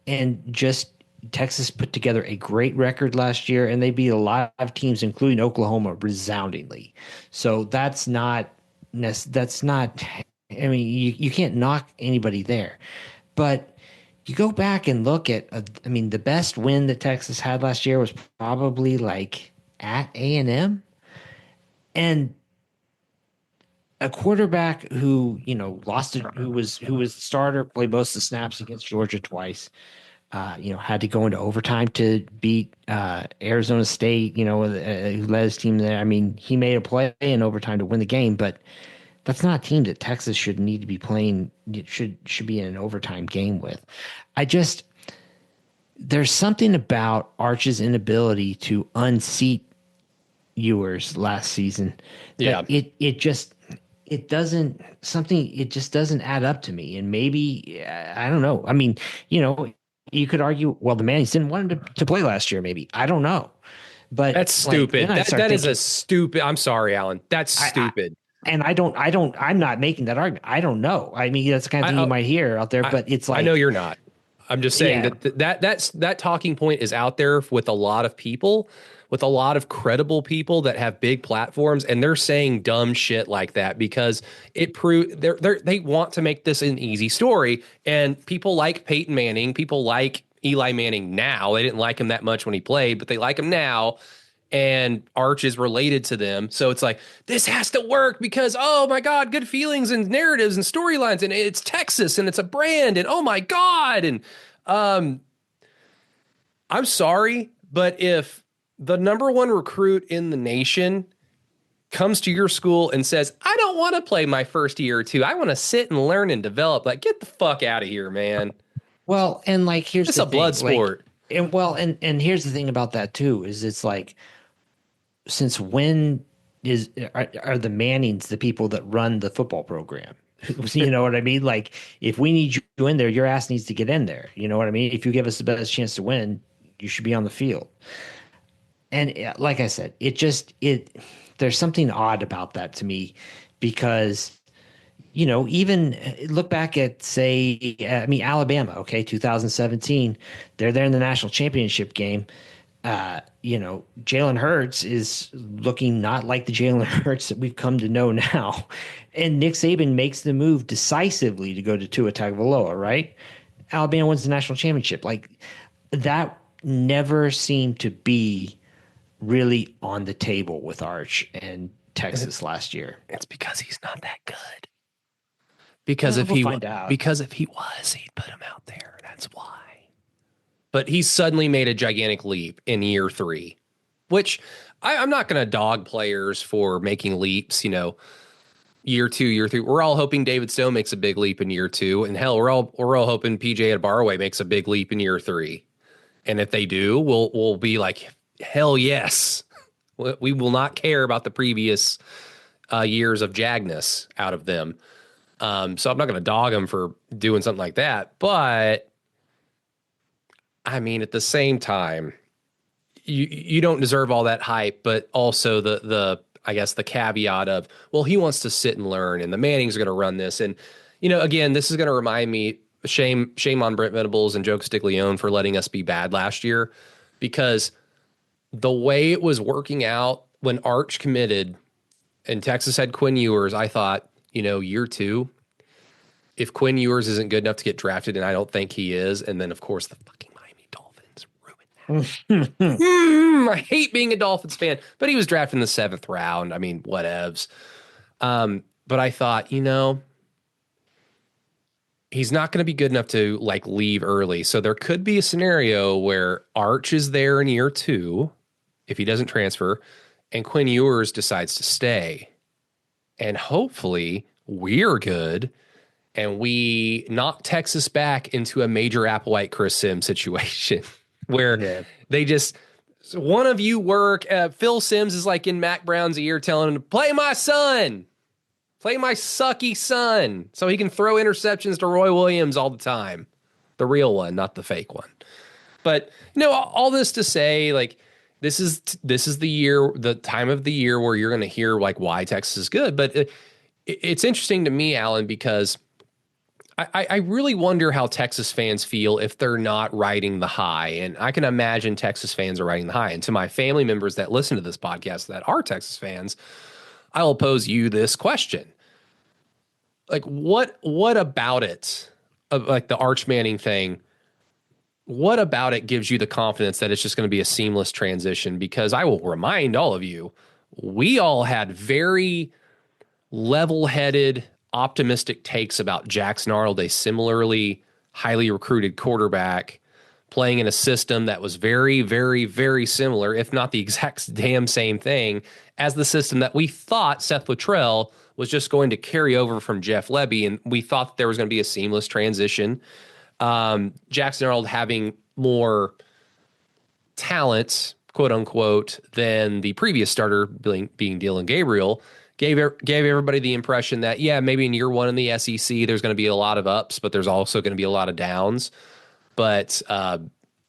and just Texas put together a great record last year, and they beat a lot of teams, including Oklahoma, resoundingly. So that's not, I mean, you can't knock anybody there. But you go back and look at, the best win that Texas had last year was probably like at A&M. And a quarterback who, who was starter, played most of the snaps against Georgia twice, had to go into overtime to beat Arizona State, who led his team there. I mean, he made a play in overtime to win the game, but that's not a team that Texas should need to be playing. It should be in an overtime game with. There's something about Arch's inability to unseat Ewers last season. It just doesn't add up to me. And maybe, I don't know. I mean, you could argue, well, the Mannings didn't want him to play last year. Maybe, I don't know, but that's stupid. I'm sorry, Alan. That's stupid. I'm not making that argument. I don't know. I mean, that's the kind of thing you might hear out there, but it's like, I know you're not. I'm just saying that talking point is out there with a lot of people, with a lot of credible people that have big platforms, and they're saying dumb shit like that because it they want to make this an easy story. And people like Peyton Manning, people like Eli Manning now. They didn't like him that much when he played, but they like him now. And Arch is related to them. So it's like, this has to work because, oh my God, good feelings and narratives and storylines. And it's Texas and it's a brand. And oh my God. And I'm sorry, but if the #1 recruit in the nation comes to your school and says, I don't want to play my first year or two, I want to sit and learn and develop, like, get the fuck out of here, man. Well, and like, here's it's a blood sport. And here's the thing about that too, is it's like, since when are the Mannings the people that run the football program? You know what I mean? Like, if we need you in there, your ass needs to get in there. You know what I mean? If you give us the best chance to win, you should be on the field. And like I said, it there's something odd about that to me, because even look back at, say, I mean, Alabama, okay, 2017, they're there in the national championship game. Jalen Hurts is looking not like the Jalen Hurts that we've come to know now. And Nick Saban makes the move decisively to go to Tua Tagovailoa, right? Alabama wins the national championship. Like, that never seemed to be really on the table with Arch and Texas last year. It's because he's not that good. Because We'll find out. Because if he was, he'd put him out there. That's why. But he's suddenly made a gigantic leap in year 3, which I'm not going to dog players for making leaps. Year 2, year 3. We're all hoping David Stone makes a big leap in year 2, and hell, we're all hoping PJ Adbarway makes a big leap in year 3. And if they do, we'll be like, hell yes. We will not care about the previous years of Jagness out of them. So I'm not going to dog them for doing something like that. But I mean, at the same time, you don't deserve all that hype, but also the I guess the caveat of, well, he wants to sit and learn, and the Mannings are going to run this. And, again, this is going to remind me, shame on Brent Venables and Joe Castiglione for letting us be bad last year, because the way it was working out when Arch committed and Texas had Quinn Ewers, I thought, year 2, if Quinn Ewers isn't good enough to get drafted, and I don't think he is, and then, of course, the fucking Miami Dolphins ruined that. I hate being a Dolphins fan, but he was drafted in the 7th round. I mean, whatevs. But I thought, he's not going to be good enough to, leave early. So there could be a scenario where Arch is there in year 2, if he doesn't transfer, and Quinn Ewers decides to stay. And hopefully we're good and we knock Texas back into a major Applewhite Chris Sims situation where they just, one of you work. Phil Sims is like in Mac Brown's ear telling him to play my son, play my sucky son, so he can throw interceptions to Roy Williams all the time. The real one, not the fake one. But, all this to say, this is the year, the time of the year where you're going to hear why Texas is good. But it's interesting to me, Alan, because I really wonder how Texas fans feel if they're not riding the high. And I can imagine Texas fans are riding the high. And to my family members that listen to this podcast that are Texas fans, I'll pose you this question. What about it, the Arch Manning thing, what about it gives you the confidence that it's just going to be a seamless transition? Because I will remind all of you, we all had very level-headed, optimistic takes about Jackson Arnold, a similarly highly recruited quarterback playing in a system that was very, very, very similar, if not the exact damn same thing, as the system that we thought Seth Luttrell was just going to carry over from Jeff Lebby, and we thought that there was going to be a seamless transition. Jackson Arnold having more talent, quote unquote, than the previous starter being Dylan Gabriel, gave everybody the impression that, maybe in year 1 in the SEC, there's going to be a lot of ups, but there's also going to be a lot of downs. But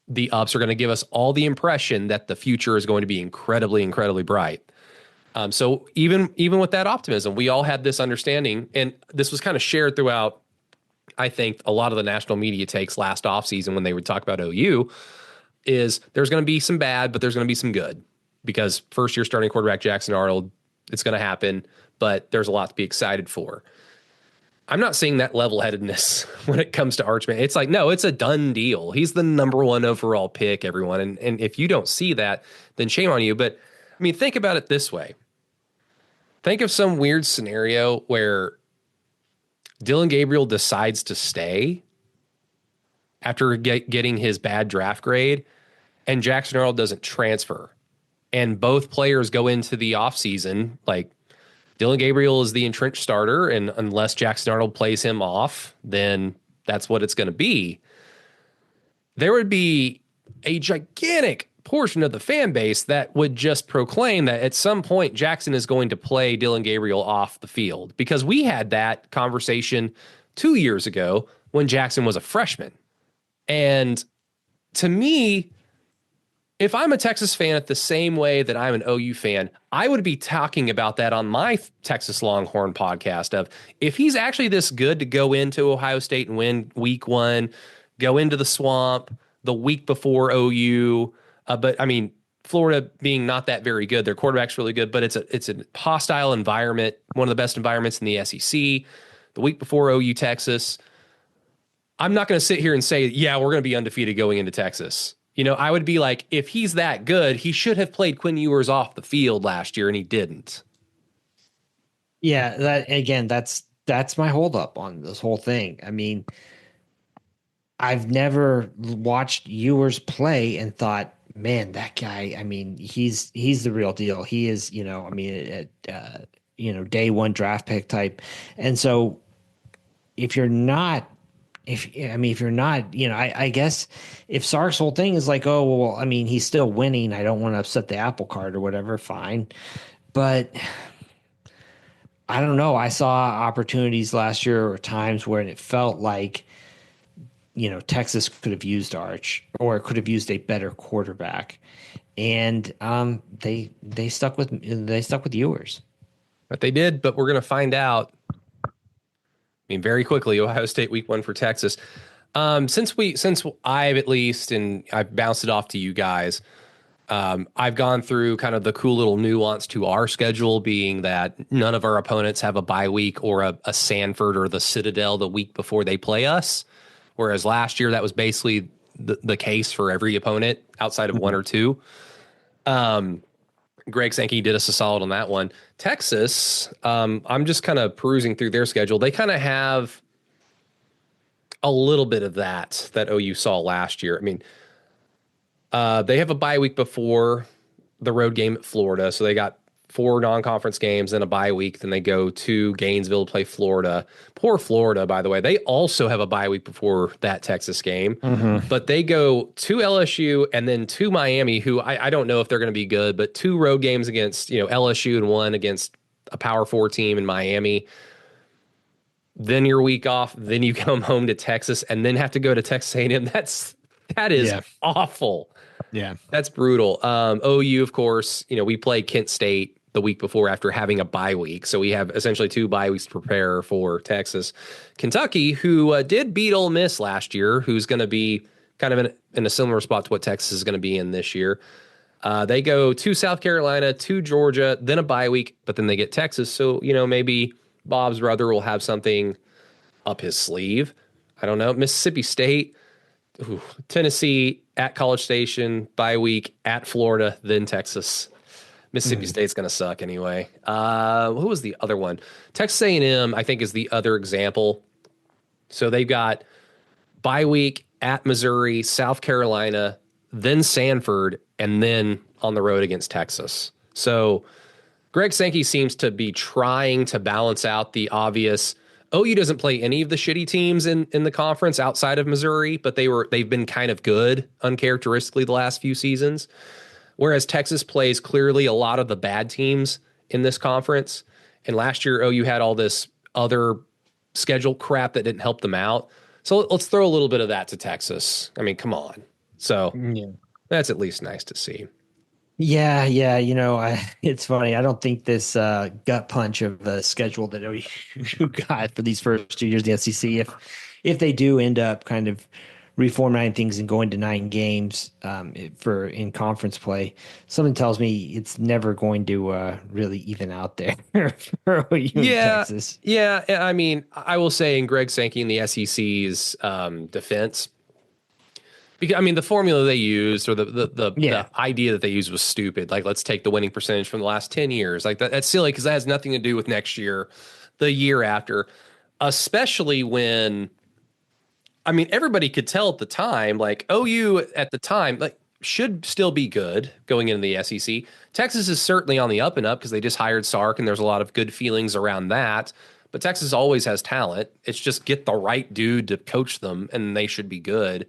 the ups are going to give us all the impression that the future is going to be incredibly, incredibly bright. So even with that optimism, we all had this understanding, and this was kind of shared throughout, I think, a lot of the national media takes last offseason when they would talk about OU, is there's going to be some bad, but there's going to be some good, because first-year starting quarterback Jackson Arnold, it's going to happen, but there's a lot to be excited for. I'm not seeing that level-headedness when it comes to Archman. It's no, it's a done deal. He's the number 1 overall pick, everyone. And if you don't see that, then shame on you. But, I mean, think about it this way. Think of some weird scenario where Dylan Gabriel decides to stay after getting his bad draft grade, and Jackson Arnold doesn't transfer. And both players go into the offseason, Dylan Gabriel is the entrenched starter, and unless Jackson Arnold plays him off, then that's what it's going to be. There would be a gigantic portion of the fan base that would just proclaim that at some point Jackson is going to play Dylan Gabriel off the field, because we had that conversation 2 years ago when Jackson was a freshman. And to me, if I'm a Texas fan at the same way that I'm an OU fan, I would be talking about that on my Texas Longhorn podcast of, if he's actually this good to go into Ohio State and win week 1, go into the swamp the week before OU. But I mean, Florida being not that very good, their quarterback's really good, but it's a hostile environment, one of the best environments in the SEC. The week before OU Texas, I'm not going to sit here and say, yeah, we're going to be undefeated going into Texas. You know, I would be like, if he's that good, he should have played Quinn Ewers off the field last year, and he didn't. Yeah, that's my holdup on this whole thing. I mean, I've never watched Ewers play and thought, man, that guy, I mean, he's the real deal. He is, day one draft pick type. And so if you're not, I guess if Sark's whole thing is like, oh, well, I mean, he's still winning, I don't want to upset the apple cart or whatever, fine. But I don't know. I saw opportunities last year or times where it felt like, Texas could have used Arch, or could have used a better quarterback, and they stuck with Ewers. But they did. But we're going to find out. I mean, very quickly. Ohio State week 1 for Texas. Since I've at least, and I've bounced it off to you guys, I've gone through kind of the cool little nuance to our schedule, being that none of our opponents have a bye week or a Sanford or the Citadel the week before they play us. Whereas last year, that was basically the case for every opponent outside of 1 or 2. Greg Sankey did us a solid on that one. Texas, I'm just kind of perusing through their schedule. They kind of have a little bit of that OU saw last year. I mean, they have a bye week before the road game at Florida. So they got 4 non-conference games, then a bye week. Then they go to Gainesville to play Florida. Poor Florida, by the way. They also have a bye week before that Texas game. Mm-hmm. But they go to LSU and then to Miami, who I don't know if they're going to be good, but 2 road games against LSU and 1 against a Power 4 team in Miami. Then your week off. Then you come home to Texas and then have to go to Texas A&M. That is awful. Yeah, that's brutal. OU, of course, we play Kent State the week before after having a bye week. So we have essentially 2 bye weeks to prepare for Texas. Kentucky, who did beat Ole Miss last year, who's going to be kind of in a similar spot to what Texas is going to be in this year. They go to South Carolina, to Georgia, then a bye week, but then they get Texas. So, maybe Bob's brother will have something up his sleeve. I don't know. Mississippi State, Tennessee, at College Station, bye week, at Florida, then Texas. Mississippi State's going to suck anyway. Who was the other one? Texas A&M, I think, is the other example. So they've got bye week at Missouri, South Carolina, then Sanford, and then on the road against Texas. So Greg Sankey seems to be trying to balance out the obvious. OU doesn't play any of the shitty teams in the conference outside of Missouri, but they've been kind of good uncharacteristically the last few seasons. Whereas Texas plays clearly a lot of the bad teams in this conference. And last year, OU had all this other schedule crap that didn't help them out. So let's throw a little bit of that to Texas. I mean, come on. So that's at least nice to see. Yeah. It's funny. I don't think this gut punch of the schedule that OU got for these first 2 years in the SEC, if they do end up kind of reformatting things and going to 9 games in conference play, something tells me it's never going to really even out there for OU in Texas. Yeah. I mean, I will say in Greg Sankey and the SEC's defense, because I mean the formula they used or the idea that they used was stupid. Like, let's take the winning percentage from the last 10 years. Like that's silly because that has nothing to do with next year, the year after, especially when. I mean, everybody could tell at the time, like OU at the time, like should still be good going into the SEC. Texas is certainly on the up and up because they just hired Sark and there's a lot of good feelings around that. But Texas always has talent. It's just get the right dude to coach them and they should be good.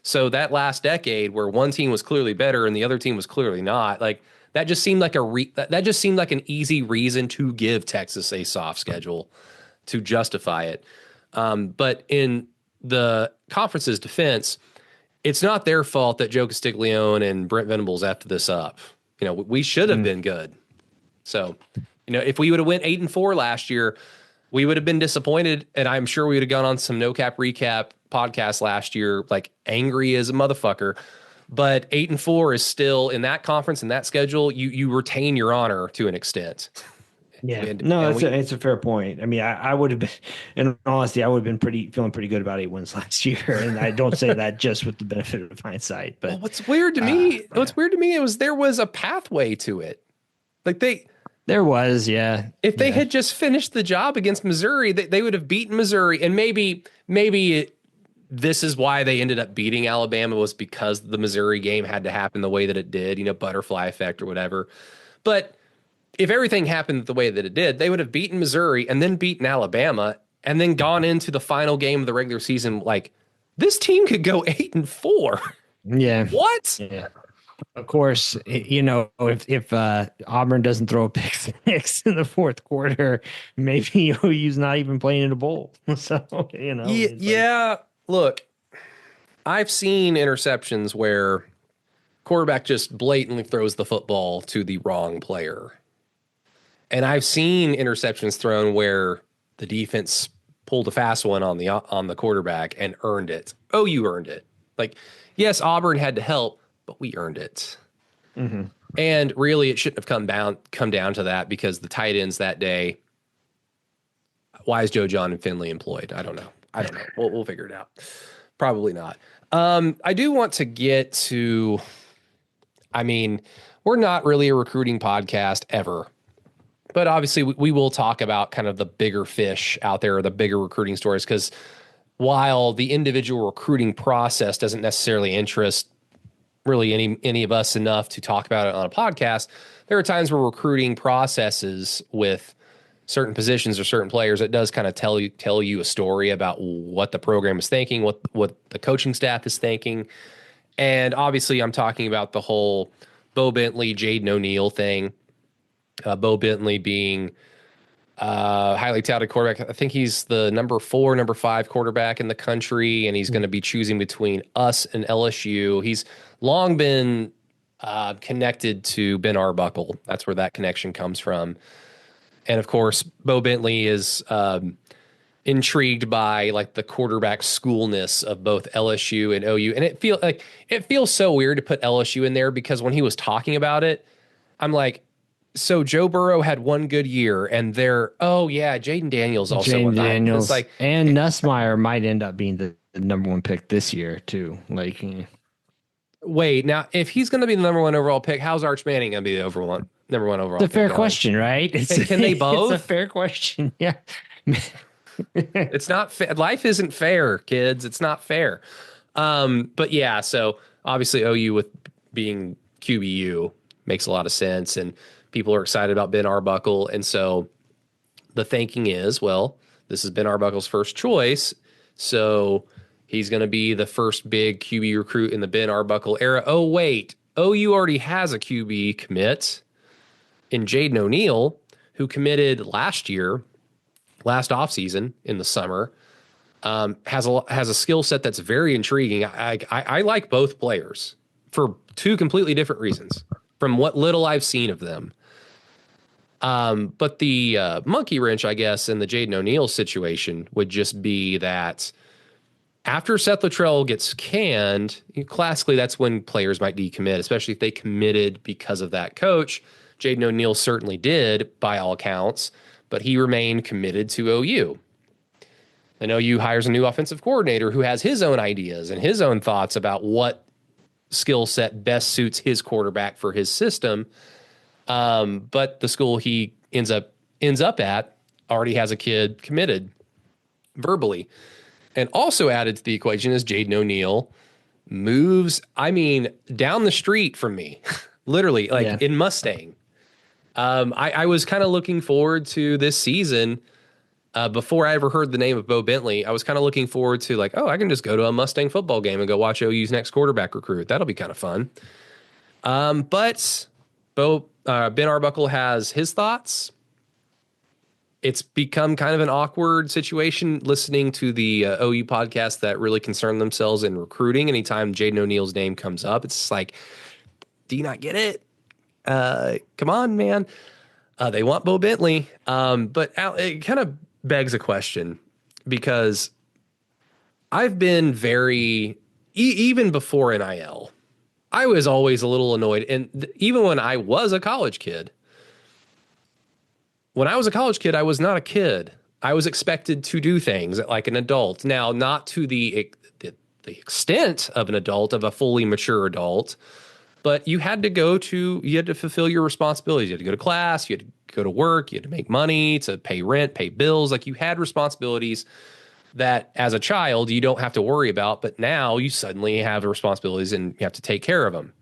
So that last decade where one team was clearly better and the other team was clearly not, like that just seemed like that just seemed like an easy reason to give Texas a soft schedule to justify it. But in the conference's defense, it's not their fault that Joe Castiglione and Brent Venables effed this up. We should have been good. So, if we would have went 8-4 last year, we would have been disappointed, and I'm sure we would have gone on some No Cap Recap podcast last year, like angry as a motherfucker. But 8-4 is still in that conference and that schedule. You retain your honor to an extent. Yeah, it's a fair point. I mean, I would have been, in honesty, I would have been feeling pretty good about 8 wins last year, and I don't say that just with the benefit of hindsight. But what's weird to me, there was a pathway to it. Like there was, yeah. If they had just finished the job against Missouri, they would have beaten Missouri, and maybe this is why they ended up beating Alabama, was because the Missouri game had to happen the way that it did, butterfly effect or whatever. But if everything happened the way that it did, they would have beaten Missouri and then beaten Alabama and then gone into the final game of the regular season like, this team could go 8-4. Yeah. What? Yeah. Of course, if Auburn doesn't throw a pick six in the fourth quarter, maybe OU's not even playing in a bowl. So, Yeah. Look, I've seen interceptions where quarterback just blatantly throws the football to the wrong player. And I've seen interceptions thrown where the defense pulled a fast one on the quarterback and earned it. OU earned it. Like, yes, Auburn had to help, but we earned it. Mm-hmm. And really, it shouldn't have come down to that, because the tight ends that day. Why is Joe John and Finley employed? I don't know. We'll figure it out. Probably not. I do want to get to. I mean, we're not really a recruiting podcast ever. But obviously, we will talk about kind of the bigger fish out there, or the bigger recruiting stories, because while the individual recruiting process doesn't necessarily interest really any of us enough to talk about it on a podcast, there are times where recruiting processes with certain positions or certain players, it does kind of tell you a story about what the program is thinking, what the coaching staff is thinking. And obviously, I'm talking about the whole Bo Bentley, Jaden O'Neal thing. Bo Bentley being highly touted quarterback. I think he's the number 4, number 5 quarterback in the country, and he's going to be choosing between us and LSU. He's long been connected to Ben Arbuckle. That's where that connection comes from. And of course, Bo Bentley is intrigued by like the quarterback schoolness of both LSU and OU. And it feels so weird to put LSU in there, because when he was talking about it, I'm like, so Joe Burrow had one good year, and Jaden Daniels also. Jaden Daniels, and Nussmeier might end up being the number 1 pick this year too. Like, wait, now if he's going to be the number 1 overall pick, how's Arch Manning going to be the number 1 overall? It's a fair question, right? Can they both? It's a fair question. Yeah. It's not fair. Life isn't fair, kids. It's not fair. But yeah, so obviously OU with being QBU makes a lot of sense, and people are excited about Ben Arbuckle. And so the thinking is, well, this is Ben Arbuckle's first choice, so he's going to be the first big QB recruit in the Ben Arbuckle era. Oh, wait, OU already has a QB commit in Jaden O'Neal, who committed last offseason in the summer. Has a skill set that's very intriguing. I like both players for 2 completely different reasons from what little I've seen of them. But the monkey wrench, I guess, in the Jaden O'Neal situation would just be that after Seth Luttrell gets canned, classically that's when players might decommit, especially if they committed because of that coach. Jaden O'Neal certainly did, by all accounts, but he remained committed to OU. And OU hires a new offensive coordinator who has his own ideas and his own thoughts about what skill set best suits his quarterback for his system. But the school he ends up at already has a kid committed verbally. And also added to the equation is Jaden O'Neal moves, down the street from me, literally, in Mustang. I was kind of looking forward to this season Before I ever heard the name of Bo Bentley, I was kind of looking forward to like, oh, I can just go to a Mustang football game and go watch OU's next quarterback recruit. That'll be kind of fun. But Ben Arbuckle has his thoughts. It's become kind of an awkward situation listening to the OU podcast that really concern themselves in recruiting. Anytime Jaden O'Neal's name comes up, it's like, do you not get it? Come on, man. They want Bo Bentley. But it kind of begs a question because I've been very, even before NIL, I was always a little annoyed. And even when I was a college kid, I was not a kid. I was expected to do things like an adult. Now, not to the extent of an adult, of a fully mature adult, but you had to fulfill your responsibilities. You had to go to class, you had to go to work, you had to make money, to pay rent, pay bills. Like you had responsibilities that as a child you don't have to worry about, but now you suddenly have responsibilities and you have to take care of them.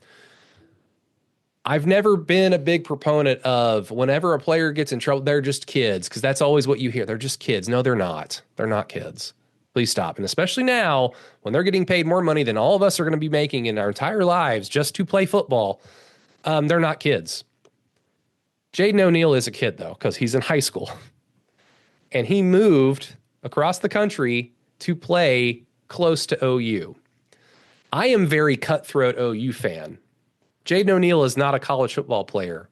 I've never been a big proponent of whenever a player gets in trouble, they're just kids, because that's always what you hear. They're just kids. No, they're not. They're not kids. Please stop. And especially now when they're getting paid more money than all of us are going to be making in our entire lives just to play football, they're not kids. Jaden O'Neal is a kid, though, because he's in high school. And he moved across the country to play close to OU. I am very cutthroat OU fan. Jaden O'Neal is not a college football player.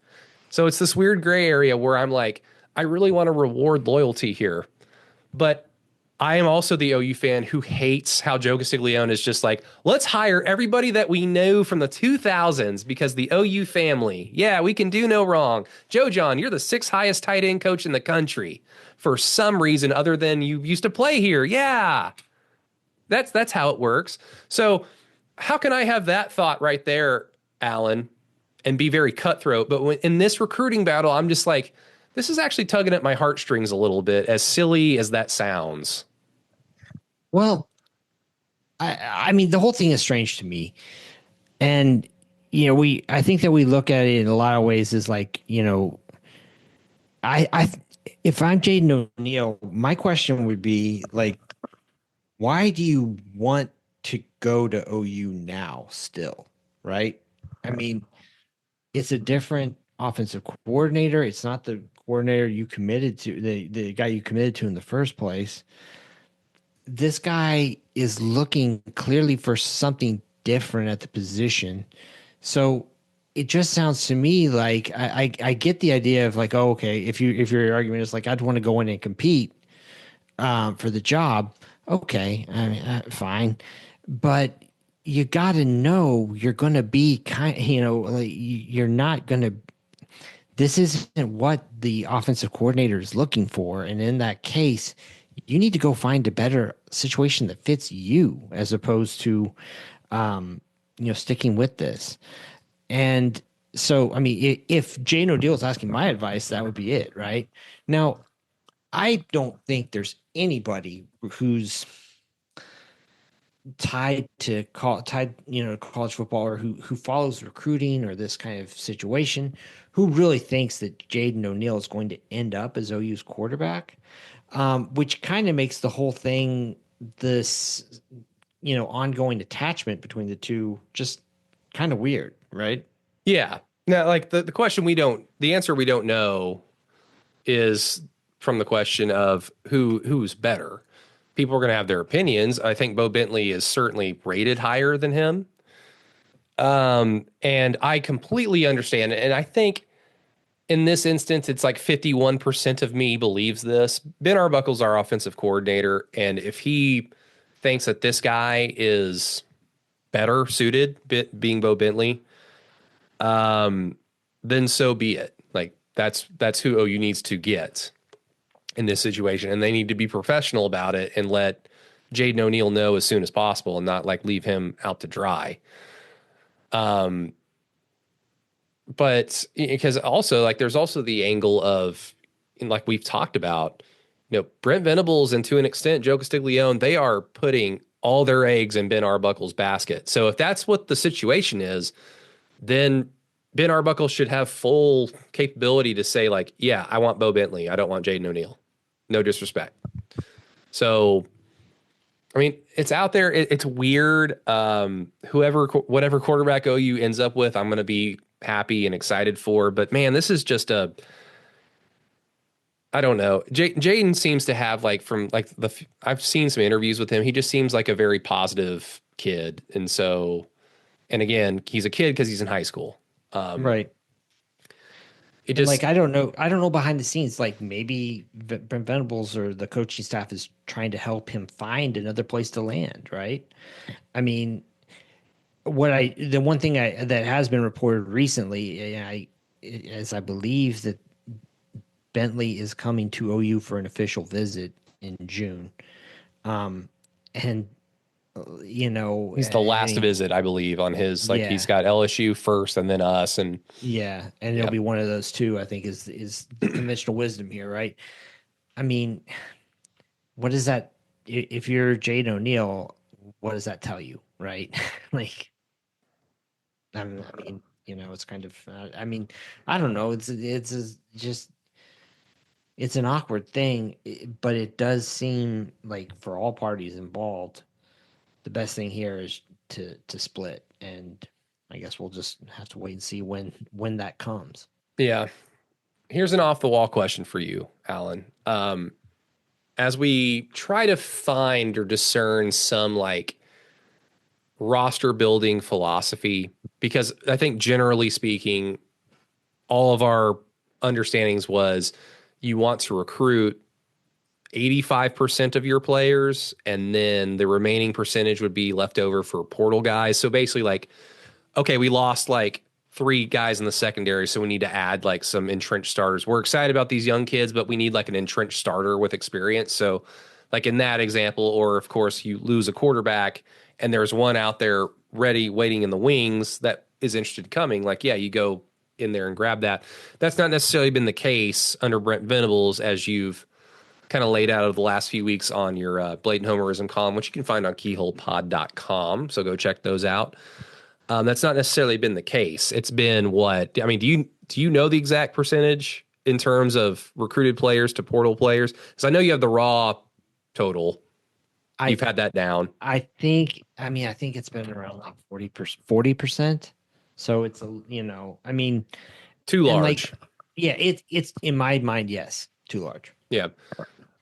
So it's this weird gray area where I'm like, I really want to reward loyalty here. But I am also the OU fan who hates how Joe Castiglione is just like, let's hire everybody that we know from the 2000s because the OU family. Yeah, we can do no wrong. Joe John, you're the 6th highest tight end coach in the country for some reason other than you used to play here. Yeah, that's how it works. So how can I have that thought right there, Allen, and be very cutthroat? But when, in this recruiting battle, I'm just like, this is actually tugging at my heartstrings a little bit, as silly as that sounds. Well, I mean, the whole thing is strange to me. And, I think that we look at it in a lot of ways as like, if I'm Jaden O'Neal, my question would be like, why do you want to go to OU now still? Right? I mean, it's a different offensive coordinator. It's not the coordinator you committed to, the guy you committed to in the first place. This guy is looking clearly for something different at the position. So it just sounds to me like I get the idea of like, oh, okay, if your argument is like, I'd want to go in and compete for the job. Okay. I mean, fine. But you got to know you're going to be you're not going to, this isn't what the offensive coordinator is looking for. And in that case, you need to go find a better situation that fits you as opposed to, sticking with this. And so, I mean, if Jane O'Deal is asking my advice, that would be it. Right now, I don't think there's anybody who's tied to college football or who follows recruiting or this kind of situation, who really thinks that Jaden O'Neal is going to end up as OU's quarterback, which kind of makes the whole thing, this, ongoing attachment between the two, just kind of weird, right? Yeah. Now, like the answer we don't know is from the question of who's better. People are going to have their opinions. I think Bo Bentley is certainly rated higher than him. And I completely understand it. And I think in this instance, it's like 51% of me believes this. Ben Arbuckle's our offensive coordinator. And if he thinks that this guy is better suited, being Bo Bentley, then so be it. Like that's who OU needs to get in this situation, and they need to be professional about it and let Jaden O'Neal know as soon as possible and not like leave him out to dry. But because also like there's also the angle of, like we've talked about, Brent Venables and to an extent Joe Castiglione, they are putting all their eggs in Ben Arbuckle's basket. So if that's what the situation is, then Ben Arbuckle should have full capability to say like, yeah, I want Bo Bentley. I don't want Jaden O'Neal. No disrespect. So, I mean, it's out there. It's weird. Whatever quarterback OU ends up with, I'm going to be happy and excited for. But man, this is just I don't know. Jaden seems to have I've seen some interviews with him. He just seems like a very positive kid. And so, and again, he's a kid because he's in high school. Right. It And just, like, I don't know behind the scenes, like maybe Brent Venables or the coaching staff is trying to help him find another place to land. Right. I mean, the one thing that has been reported recently, I believe that Bentley is coming to OU for an official visit in June. And he's the last visit, I believe, on his, like, he's yeah, got LSU first and then us. And yeah, and yeah, it'll be one of those two. I think is the conventional wisdom here, right? I mean, what is that? If you're Jade O'Neal, what does that tell you, right? Like, it's kind of. I mean, I don't know. Just it's an awkward thing, but it does seem like for all parties involved, the best thing here is to split, and I guess we'll just have to wait and see when that comes. yeah. Here's an off the wall question for you, Alan. As we try to find or discern some like roster building philosophy, because I think generally speaking, all of our understandings was you want to recruit 85% of your players, and then the remaining percentage would be left over for portal guys. So basically, like, okay, we lost like 3 guys in the secondary, so we need to add like some entrenched starters. We're excited about these young kids, but we need like an entrenched starter with experience. So, like in that example, or of course, you lose a quarterback and there's one out there ready, waiting in the wings that is interested in coming. Like, yeah, you go in there and grab that. That's not necessarily been the case under Brent Venables, as you've kind of laid out over the last few weeks on your Blatant Homerism column, which you can find on keyholepod.com. So go check those out. That's not necessarily been the case. It's been what? I mean, do you know the exact percentage in terms of recruited players to portal players? Because I know you have the raw total. You've had that down. I think it's been around like 40%. So it's I mean, Too and large. like, yeah, it's in my mind, yes, too large. Yeah.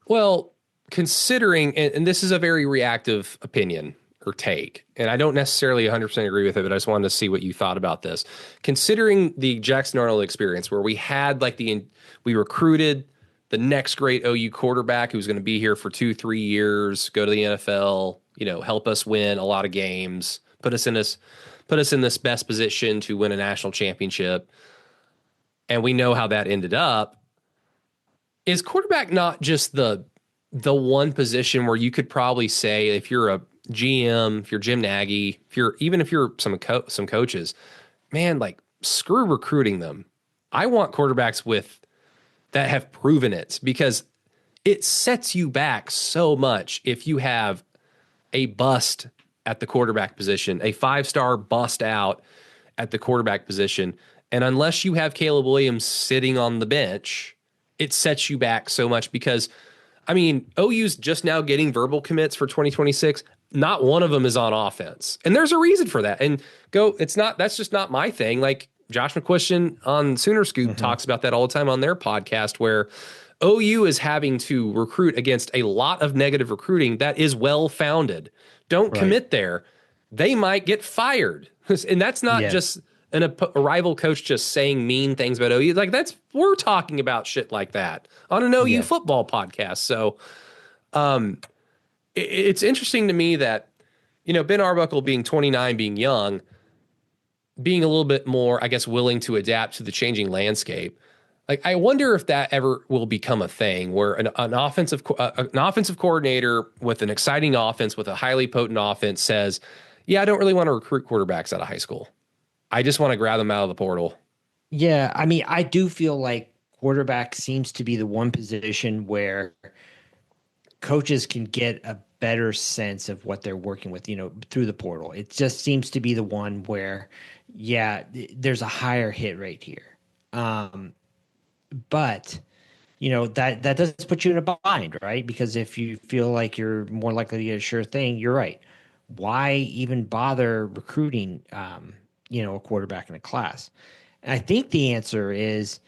Well, considering, and this is a very reactive opinion or take, and I don't necessarily 100% agree with it, but I just wanted to see what you thought about this. Considering the Jackson Arnold experience, where we had like we recruited the next great OU quarterback who's going to be here for 2-3 years, go to the NFL, help us win a lot of games, put us in this best position to win a national championship. And we know how that ended up. Is quarterback not just the one position where you could probably say, if you're a GM, if you're Jim Nagy, if you're some coaches, man, like, screw recruiting them. I want quarterbacks that have proven it, because it sets you back so much if you have a bust at the quarterback position, a 5-star bust out at the quarterback position. And unless you have Caleb Williams sitting on the bench, it sets you back so much, because, I mean, OU's just now getting verbal commits for 2026. Not one of them is on offense. And there's a reason for that. And that's just not my thing. Like, Josh McCuistion on Sooner Scoop talks about that all the time on their podcast, where OU is having to recruit against a lot of negative recruiting that is well-founded. Don't commit there. They might get fired. And that's not just a rival coach just saying mean things about OU. Like, we're talking about shit like that on an OU football podcast. So it's interesting to me that, Ben Arbuckle being 29, being young, being a little bit more, I guess, willing to adapt to the changing landscape. Like, I wonder if that ever will become a thing where an offensive coordinator with an exciting offense, with a highly potent offense, says, yeah, I don't really want to recruit quarterbacks out of high school. I just want to grab them out of the portal. Yeah, I mean, I do feel like quarterback seems to be the one position where coaches can get a better sense of what they're working with, through the portal. It just seems to be the one where, there's a higher hit rate here. But that does put you in a bind, right? Because if you feel like you're more likely to get a sure thing, you're right. Why even bother recruiting, a quarterback in a class? And I think the answer is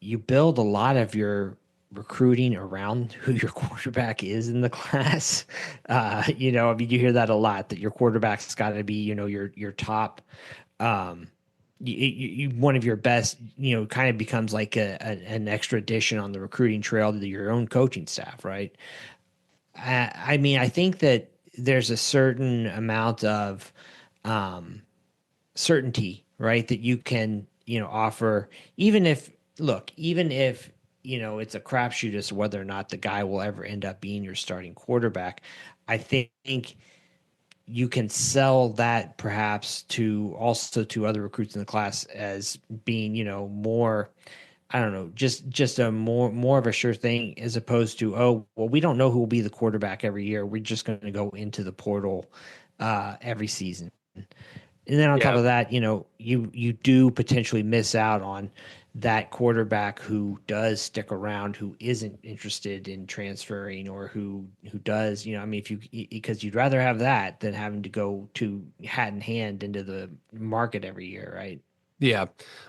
you build a lot of your recruiting around who your quarterback is in the class. I mean, you hear that a lot, that your quarterback's got to be, your top, um, one of your best, kind of becomes like an extra addition on the recruiting trail to your own coaching staff, right? I mean, I think that there's a certain amount of certainty, right, that you can, offer, even if, it's a crapshoot as to whether or not the guy will ever end up being your starting quarterback. I think you can sell that perhaps to other recruits in the class as being, more, I don't know, just a more of a sure thing, as opposed to, oh, well, we don't know who will be the quarterback every year. We're just going to go into the portal every season. And then on top Yeah. of that, you do potentially miss out on that quarterback who does stick around, who isn't interested in transferring, or who does, I mean, because you'd rather have that than having to go to hat in hand into the market every year, right? Yeah.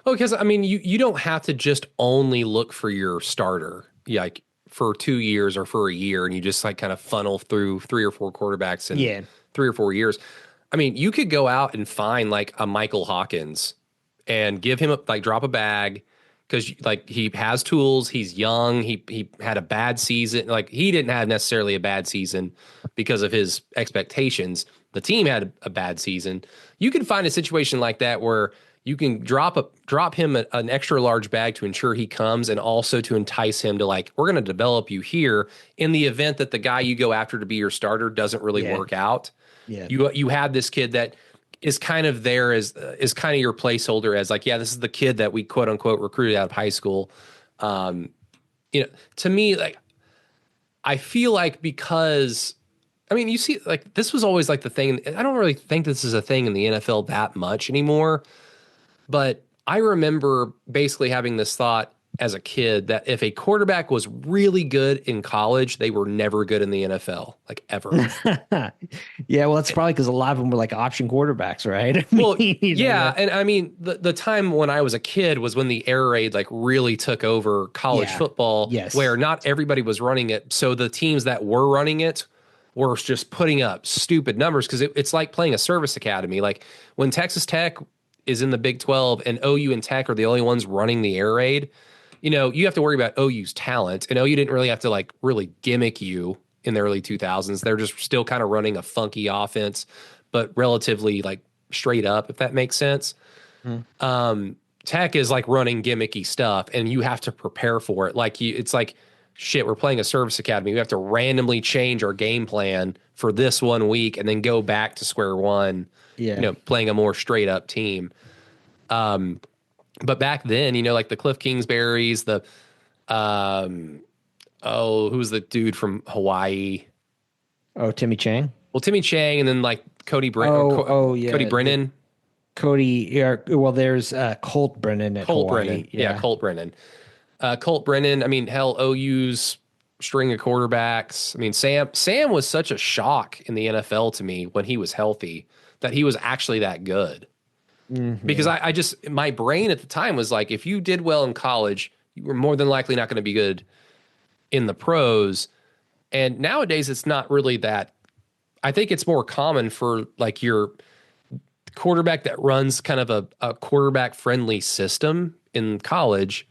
Oh, because I mean, you don't have to just only look for your starter, like for 2 years or for a year, and you just like kind of funnel through 3 or 4 quarterbacks in Yeah. 3 or 4 years. I mean, you could go out and find like a Michael Hawkins and give him drop a bag, because like he has tools. He's young. He had a bad season. Like he didn't have necessarily a bad season because of his expectations. The team had a bad season. You can find a situation like that where you can drop him an extra large bag to ensure he comes, and also to entice him to, like, we're going to develop you here in the event that the guy you go after to be your starter doesn't really Yeah. work out. Yeah. You have this kid that is kind of there as is kind of your placeholder, as like, yeah, this is the kid that we quote unquote recruited out of high school. To me, like, I feel like, because I mean, you see, like, this was always like the thing. I don't really think this is a thing in the NFL that much anymore, but I remember basically having this thought as a kid that if a quarterback was really good in college, they were never good in the NFL, like, ever. Yeah, well, it's probably because a lot of them were like option quarterbacks, right? I Well, mean, yeah, and I mean, the time when I was a kid was when the air raid like really took over college Yeah. football, Yes. where not everybody was running it. So the teams that were running it were just putting up stupid numbers, because it's like playing a service academy. Like when Texas Tech is in the Big 12 and OU and Tech are the only ones running the air raid, you have to worry about OU's talent, and OU didn't really have to like really gimmick you in the early 2000s. They're just still kind of running a funky offense, but relatively like straight up, if that makes sense. Tech is like running gimmicky stuff, and you have to prepare for it. Like it's like, shit, we're playing a service academy. We have to randomly change our game plan for this 1 week and then go back to square one, Yeah. playing a more straight up team. But back then, like the Cliff Kingsburys, who's the dude from Hawaii? Oh, Timmy Chang. Well, Timmy Chang, and then like Yeah, Cody Brennan. Cody. Yeah, well, there's Colt Brennan at Colt Hawaii. Brennan. Yeah, Colt Brennan. Colt Brennan. I mean, hell, OU's string of quarterbacks. I mean, Sam was such a shock in the NFL to me when he was healthy, that he was actually that good. Because I just, my brain at the time was like, if you did well in college, you were more than likely not going to be good in the pros. And nowadays, it's not really that. I think it's more common for like your quarterback that runs kind of a quarterback friendly system in college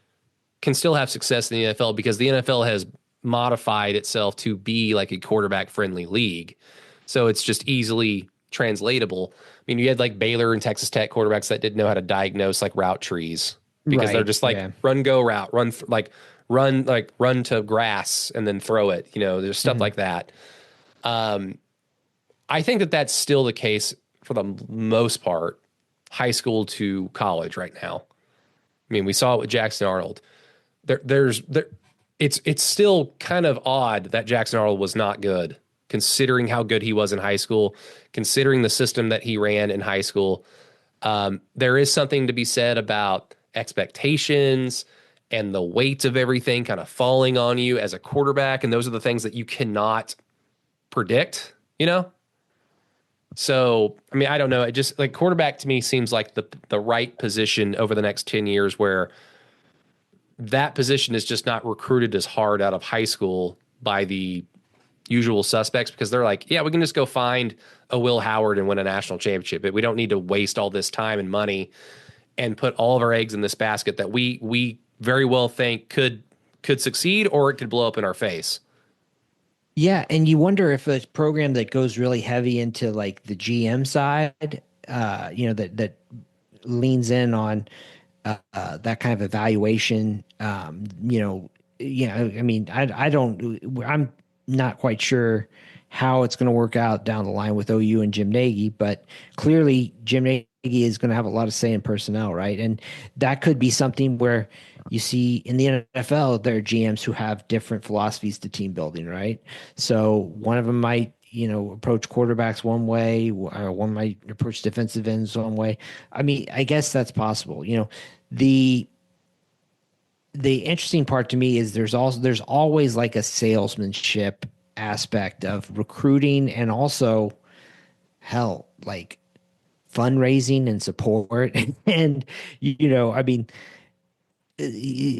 can still have success in the NFL, because the NFL has modified itself to be like a quarterback friendly league. So it's just easily translatable. I mean, you had like Baylor and Texas Tech quarterbacks that didn't know how to diagnose like route trees, because they're just like run, go, route, run to grass and then throw it. There's stuff like that. I think that that's still the case for the most part, high school to college right now. I mean, we saw it with Jackson Arnold. It's still kind of odd that Jackson Arnold was not good, considering how good he was in high school, considering the system that he ran in high school. There is something to be said about expectations and the weight of everything kind of falling on you as a quarterback. And those are the things that you cannot predict, you know? So, I mean, I don't know. It just like quarterback to me seems like the right position over the next 10 years where that position is just not recruited as hard out of high school by the usual suspects because they're like, yeah, we can just go find a Will Howard and win a national championship. But we don't need to waste all this time and money and put all of our eggs in this basket that we very well think could succeed or it could blow up in our face. Yeah, and you wonder if a program that goes really heavy into like the GM side, that leans in on that kind of evaluation. I mean, I'm not quite sure how it's going to work out down the line with OU and Jim Nagy, but clearly Jim Nagy is going to have a lot of say in personnel, right? And that could be something where you see in the NFL, there are GMs who have different philosophies to team building, right? So one of them might, approach quarterbacks one way, or one might approach defensive ends one way. I mean, I guess that's possible. The interesting part to me is there's always like a salesmanship aspect of recruiting and also hell, like fundraising and support. And, I mean,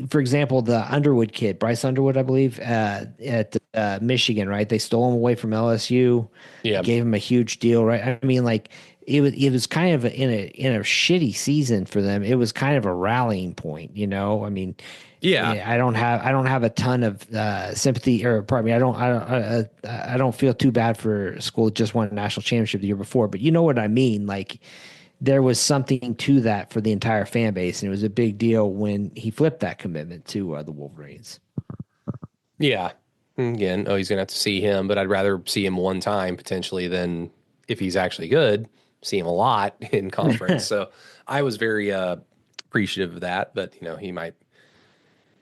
for example, the Underwood kid, Bryce Underwood, I believe, at Michigan, right? They stole him away from LSU. Yeah. Gave him a huge deal, right? I mean, like it was kind of in a shitty season for them. It was kind of a rallying point, I mean, Yeah. I don't have a ton of sympathy, or pardon me, I don't feel too bad for a school that just won a national championship the year before, but you know what I mean? Like there was something to that for the entire fan base, and it was a big deal when he flipped that commitment to the Wolverines. Yeah. Again, he's going to have to see him, but I'd rather see him one time potentially than if he's actually good, see him a lot in conference. So I was very appreciative of that, but he might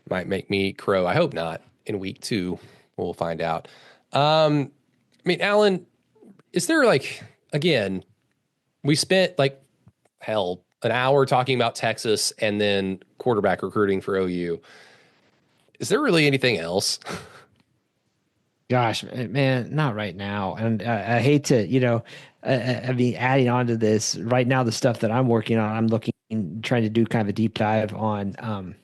make me crow. I hope not in week 2. We'll find out. I mean, Alan, is there again, we spent an hour talking about Texas and then quarterback recruiting for OU. Is there really anything else? Gosh, man, not right now. And I hate to, I mean, adding on to this right now, the stuff that I'm working on, trying to do kind of a deep dive on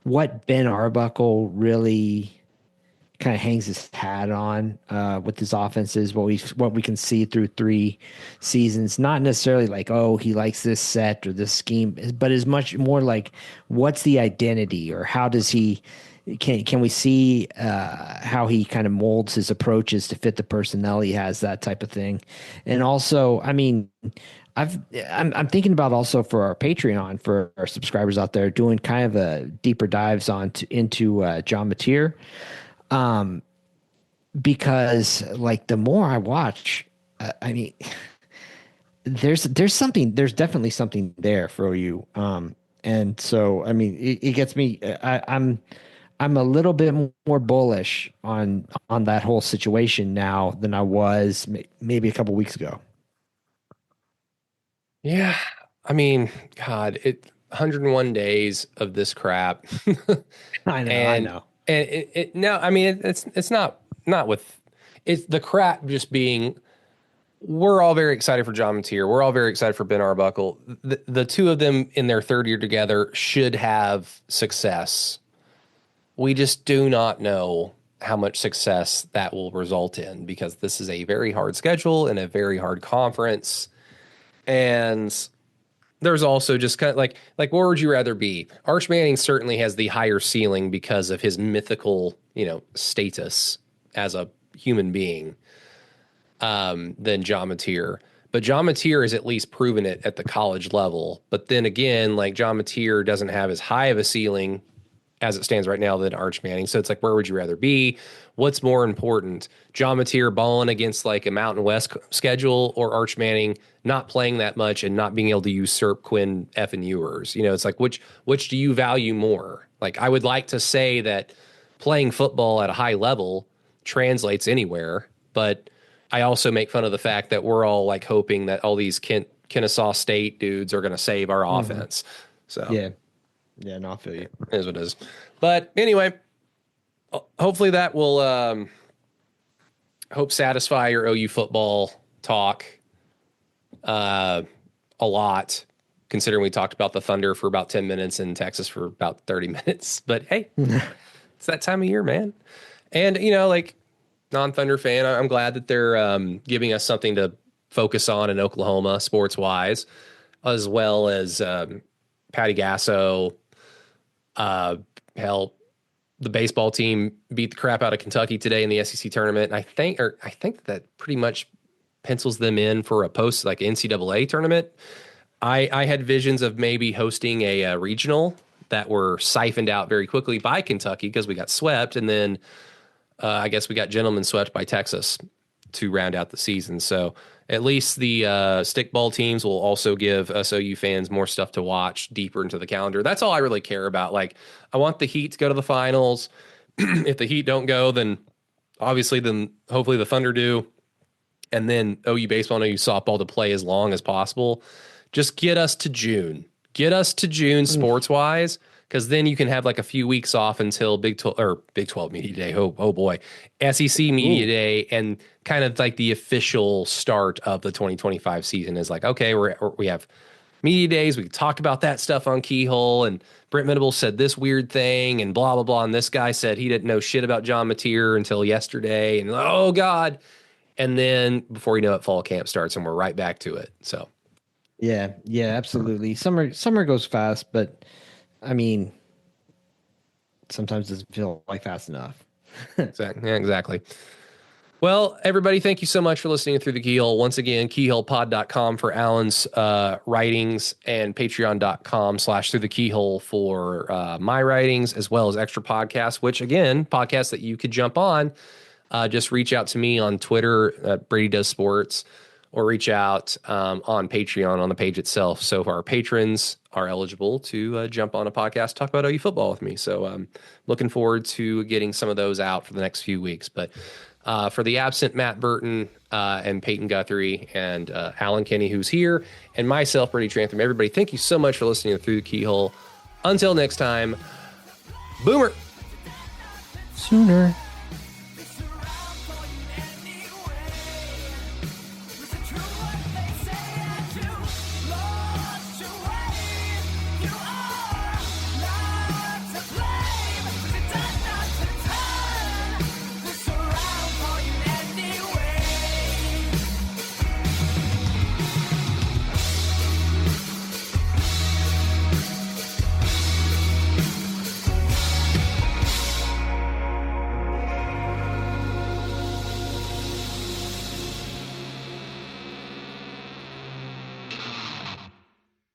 what Ben Arbuckle really kind of hangs his hat on with his offenses, what we can see through 3 seasons. Not necessarily like, oh, he likes this set or this scheme, but as much more like what's the identity, or how does he can we see how he kind of molds his approaches to fit the personnel he has, that type of thing. And also, I mean, I'm thinking about also for our Patreon, for our subscribers out there, doing kind of a deeper dives into John Mateer. Because like the more I watch, I mean, there's definitely something there for you. And so, I mean, it gets me, I'm a little bit more bullish on that whole situation now than I was maybe a couple weeks ago. Yeah. I mean, God, 101 days of this crap. I know. And no, I mean, it's not with, it's the crap just being, we're all very excited for John Mateer. We're all very excited for Ben Arbuckle. The two of them in their third year together should have success. We just do not know how much success that will result in, because this is a very hard schedule and a very hard conference. And there's also just kind of like where would you rather be? Arch Manning certainly has the higher ceiling because of his mythical, status as a human being than John Mateer. But John Mateer has at least proven it at the college level. But then again, like John Mateer doesn't have as high of a ceiling as it stands right now than Arch Manning. So it's like, where would you rather be? What's more important? John Mateer balling against like a Mountain West schedule, or Arch Manning not playing that much and not being able to usurp Quinn effing Ewers? It's like, which do you value more? Like, I would like to say that playing football at a high level translates anywhere, but I also make fun of the fact that we're all like hoping that all these Kennesaw State dudes are going to save our offense. So yeah. Yeah, no, I feel you. It is what it is. But anyway, hopefully that will satisfy your OU football talk a lot, considering we talked about the Thunder for about 10 minutes and Texas for about 30 minutes. But hey, it's that time of year, man. And, like non-Thunder fan, I'm glad that they're giving us something to focus on in Oklahoma sports-wise, as well as Patty Gasso. Hell, the baseball team beat the crap out of Kentucky today in the SEC tournament. And I think that pretty much pencils them in for a post like NCAA tournament. I had visions of maybe hosting a regional that were siphoned out very quickly by Kentucky because we got swept. And then I guess we got gentlemen swept by Texas to round out the season. So at least the stickball teams will also give us OU fans more stuff to watch deeper into the calendar. That's all I really care about. Like, I want the Heat to go to the finals. If the Heat don't go, then hopefully the Thunder do. And then OU baseball and OU softball to play as long as possible. Just get us to June. Get us to June sports-wise, because then you can have like a few weeks off until Big 12 Media Day. Oh boy. SEC Media Day, and kind of like the official start of the 2025 season is like, okay, we have media days. We can talk about that stuff on Keyhole, and Brent Venables said this weird thing and blah, blah, blah. And this guy said he didn't know shit about John Mateer until yesterday. And oh God. And then before you know it, fall camp starts and we're right back to it. So. Yeah, absolutely. Summer goes fast, but I mean, sometimes it doesn't feel like fast enough. Exactly. Well, everybody, thank you so much for listening through the Keyhole. Once again, keyholepod.com for Alan's writings and patreon.com/through the keyhole for my writings, as well as extra podcasts, which again, podcasts that you could jump on. Just reach out to me on Twitter, Brady Does Sports, or reach out on Patreon on the page itself. So our patrons are eligible to jump on a podcast, talk about OU football with me. So I'm looking forward to getting some of those out for the next few weeks. But for the absent Matt Burton and Peyton Guthrie and Alan Kenny, who's here, and myself, Brady Trantham, everybody, thank you so much for listening to Through the Keyhole. Until next time, Boomer. Sooner.